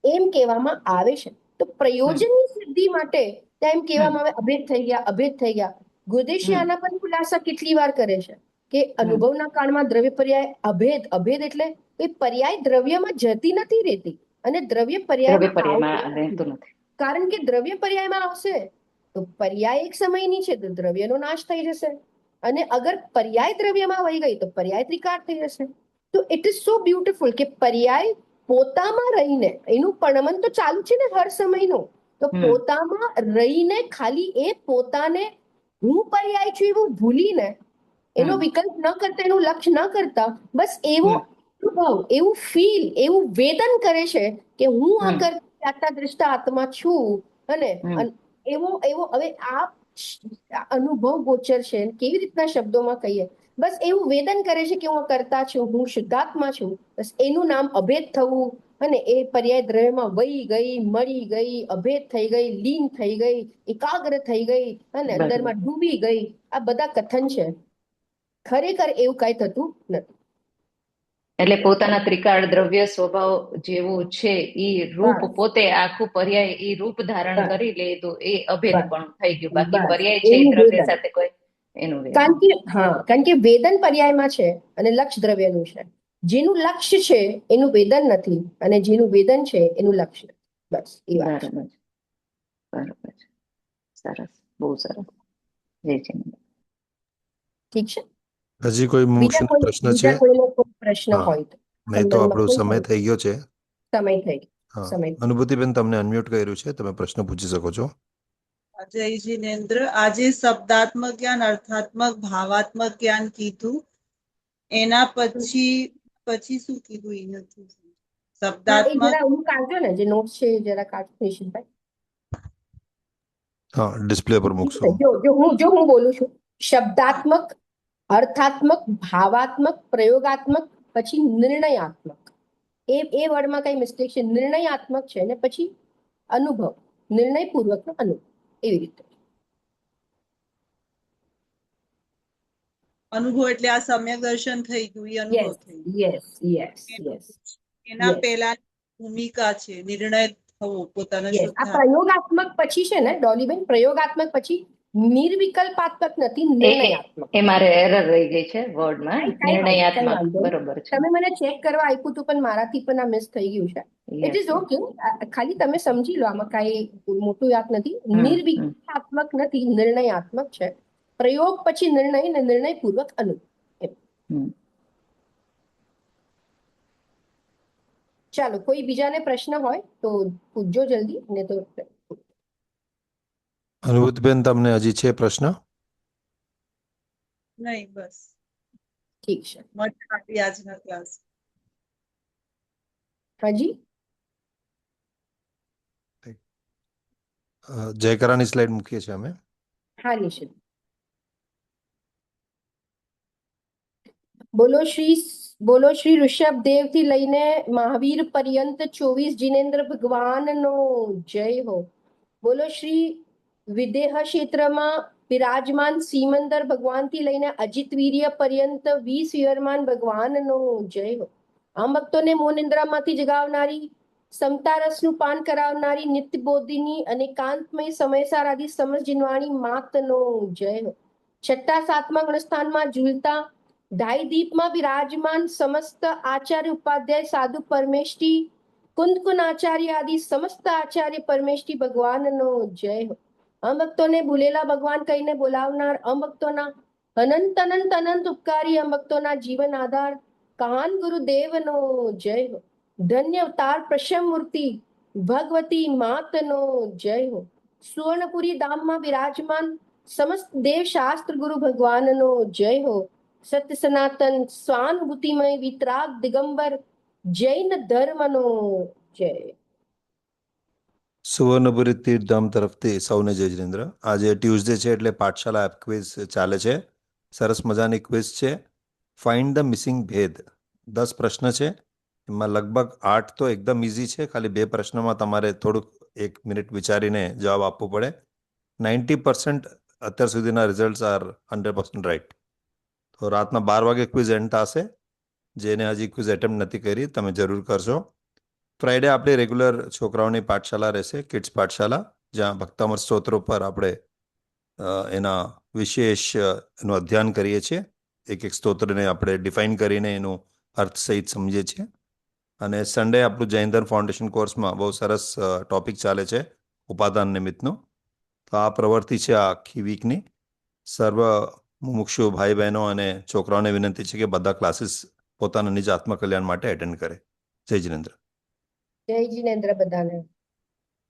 એમ કહેવામાં આવે છે. તો પ્રયોજનની સિદ્ધિ માટે ત્યાં એમ કહેવામાં આવે અભેદ થઈ ગયા, અભેદ થઈ ગયા. ગુરદેશી આના પર ખુલાસા કેટલી વાર કરે છે કે અનુભવના કાળમાં દ્રવ્ય પર્યાય અભેદ, અભેદ એટલે એ પર્યાય દ્રવ્યમાં જતી નથી રહેતી, અને દ્રવ્ય પર્યાયમાં આવતું નથી. કારણ કે દ્રવ્ય પર્યાયમાં આવશે તો પર્યાય એક સમયની છે, તો દ્રવ્યનો નાશ થઈ જશે. અને અગર પર્યાય દ્રવ્યમાં વહી ગઈ તો પર્યાય ત્રિકાર થઈ જશે. તો ઇટ ઇઝ સો બ્યુટીફુલ કે પર્યાય પોતામાં રહીને, એનું પરિણમન તો ચાલુ છે ને હર સમયનું, તો પોતામાં રહીને ખાલી એ પોતાને હું પર્યાય છું એવું ભૂલીને, એનો વિકલ્પ ન કરતા, એનું લક્ષ્ય ન કરતા, બસ એવો અનુભવ, એવું ફીલ, એવું વેદન કરે છે કે હું આ હમ કરતી જાગતા દ્રષ્ટા આત્મા છું. અને હમ એવો એવો હવે આ અનુભવ ગોચર છે. કેવી રીતના શબ્દોમાં કહીએ, બસ એવું વેદન કરે છે કે હું કરતા છું, હું શુદ્ધાત્મા છું. બસ એનું નામ અભેદ થવું. અને એ પર્યાય દ્રવ્યમાં વહી ગઈ, મળી ગઈ, અભેદ થઈ ગઈ, લીન થઈ ગઈ, એકાગ્ર થઈ ગઈ અને બરાબર. અંદરમાં ડૂબી ગઈ. આ બધા કથન છે. ખરેખર એવું કઈ થતું નથી. એટલે પોતાના ત્રિકાળ દ્રવ્ય સ્વભાવ જેવું છે ઈ રૂપ બસ પોતે આખું પર્યાય ઈ રૂપ ધારણ બસ કરી લે તો એ અભેદ બસ પણ થઈ ગયું. બાકી બસ પર્યાય છે એ એવું દ્રવ્ય વેદન. સાથે કોઈ એનું વેદન. કારણ કે વેદન પર્યાયમાં છે અને લક્ષ દ્રવ્યનું છે. જેનું લક્ષ્ય છે એનું વેદન નથી, અને જેનું વેદન છે એનું લક્ષ્ય. બસ એ વાત છે. બરાબર છે. બરાબર છે. સરસ, બહુ સરસ. જય જિનેન્દ્ર. ઠીક છે. હજી કોઈ મુમુક્ષુનો પ્રશ્ન છે? બીજા કોઈનો કોઈ પ્રશ્ન હા, હોય તો નહીં તો સંદર્ભમાં આપણો કોઈ સમય થઈ ગયો છે. સમય થઈ ગયો. હા, સમય અનુભૂતિબેન તમને અનમ્યુટ કર્યું છે, તમે પ્રશ્ન પૂછી શકો છો. જય જિનેન્દ્ર, આજે શબ્દાત્મક જ્ઞાન, અર્થાત્મક, ભાવાત્મક જ્ઞાન કીધું, એના પછી શું કીધું એ નથી. હા, એ શબ્દાત્મક જરા હું કાઢજો ને, જે નોટ્સ છે એ જરા કાઢજો નિશિતભાઈ. હા, ડિસ્પ્લે પર મૂકશું. જો હું બોલું છું, શબ્દાત્મક, અર્થાત્મક, ભાવાત્મક, પ્રયોગાત્મક, પછી નિર્ણયાત્મક. એ વર્ડમાં કઈ મિસ્ટેક છે. નિર્ણયાત્મક છે ને પછી અનુભવ, નિર્ણયપૂર્વકનો અનુભવ, એવી રીતે. અનુભવ એટલે આ સમ્યક દર્શન થઈ ગયું, એ અનુભવ થઈ ગયું. યસ યસ યસ એના યસ પહેલા ભૂમિકા છે નિર્ણય થવો, પોતાના યસ. આ શુદ્ધ. પ્રયોગાત્મક પછી છે ને ડોલીબેન, પ્રયોગાત્મક પછી નિર્વિકલ્પાત્મક નથી, નિર્ણયાત્મક. એ મારે એરર રહી ગઈ છે વર્ડમાં. કઈ નિર્ણયાત્મક વાંધો નહીં. બરોબર છે. તમે મને ચેક કરવા આપ્યું હતું પણ મારાથી પણ આ મિસ થઈ ગયું છે. It Yes, is yes. Okay. ખાલી તમે સમજી લો, આમાં કઈ મોટું યાદ નથી. નિર્વિકલ્પાત્મક નથી, નિર્ણયાત્મક છે. પ્રયોગ પછી નિર્ણય ને નિર્ણયપૂર્વક અનુભવ. ચાલો, કોઈ બીજાને પ્રશ્ન હોય તો પૂછજો જલ્દી, ને તો અનુભૂતિબેન તમને હજી છે પ્રશ્ન? નહીં, બસ ઠીક છે. મજા આવી આજના ક્લાસ. હાજી, જયકરાની સ્લાઇડ મૂકીએ છીએ અમે. હા નિશિત. બોલો શ્રી ઋષભદેવ થી લઈને મહાવીર પર્યંત 24 જિનેન્દ્ર ભગવાનનો જય હો. બોલો શ્રી વિદેહ ક્ષેત્રમાં વિરાજમાન સિમંદર ભગવાન થી લઈને અજિત વીર્ય પર્યંત 20 વિયરમાન ભગવાનનો જય હો. આમ ભક્તોને મોનિંદ્રામાંથી જગાવનારી, સમતા રસનું પાન કરાવનારી, નિત્ય બોધિની અને કાંતમય સમયસાર આદિ સમજ જીનવાણી માતનો જય હો. છઠ્ઠા સાતમા ગુણસ્થાનમાં ઝૂલતા ઢાઈ દીપમાં વિરાજમાન સમસ્ત આચાર્ય ઉપાધ્યાય સાધુ પરમેષ્ઠી કુંદ આચાર્ય આદિ સમસ્ત આચાર્ય પરમેષ્ઠી ભગવાનનો જય હો. અમભક્તોને ભૂલેલા ભગવાન કહીને બોલાવનાર, અમભક્તોના અનંત અનંત અનંત ઉપકારી, અમભક્તોના જીવન આધાર કાન ગુરુદેવનો જય હો. ધન્ય અવતાર પ્રશમ મૂર્તિ ભગવતી માતનો જય હો. સુવર્ણપુરી ધામમાં વિરાજમાન સમસ્ત દેવ શાસ્ત્ર ગુરુ ભગવાનનો જય હો. સત્ય સનાતન સ્વાનુભૂતિમય વિતરાગ દિગંબર જૈન ધર્મનો જય. સુવર્ણપુરી તીર્થધામ તરફથી સૌને જય જિનેન્દ્ર. આજે ટ્યુઝડે છે એટલે પાઠશાલા એપ ક્વિઝ ચાલે છે. સરસ મજાની ક્વિઝ છે. ફાઇન્ડ ધ મિસિંગ ભેદ. 10 પ્રશ્ન છે, એમાં લગભગ 8 તો એકદમ ઇઝી છે. ખાલી 2 પ્રશ્નમાં તમારે થોડુંક 1 મિનિટ વિચારીને જવાબ આપવો પડે. 90% અત્યાર સુધીના રિઝલ્ટ્સ આર 100% રાઈટ. તો રાતના 12 વાગે ક્વિઝ એન્ડ થશે. જેને હજી ક્વિઝ એટેમ્પ્ટ નથી કરી, તમે જરૂર કરશો. ફ્રાઈડે આપણે રેગ્યુલર છોકરાઓની પાઠશાલા રહેશે, કિડ્સ પાઠશાલા, જ્યાં ભક્તામૃત સ્તોત્રો પર આપણે એના વિશેષ એનું અધ્યયન કરીએ છીએ. એક સ્તોત્રને આપણે ડિફાઇન કરીને એનું અર્થ સહિત સમજીએ છીએ. અને સન્ડે આપણું જૈન ધર્મ ફાઉન્ડેશન કોર્સમાં બહુ સરસ ટોપિક ચાલે છે, ઉપાદાન નિમિત્તનું. તો આ પ્રવૃત્તિ છે આ આખી વીકની. સર્વ મુમુક્ષુ ભાઈ બહેનો અને છોકરાઓને વિનંતી છે કે બધા ક્લાસીસ પોતાના નિજ આત્મકલ્યાણ માટે એટેન્ડ કરે. જય જિનેન્દ્ર. જય જિનેન્દ્ર બધાને.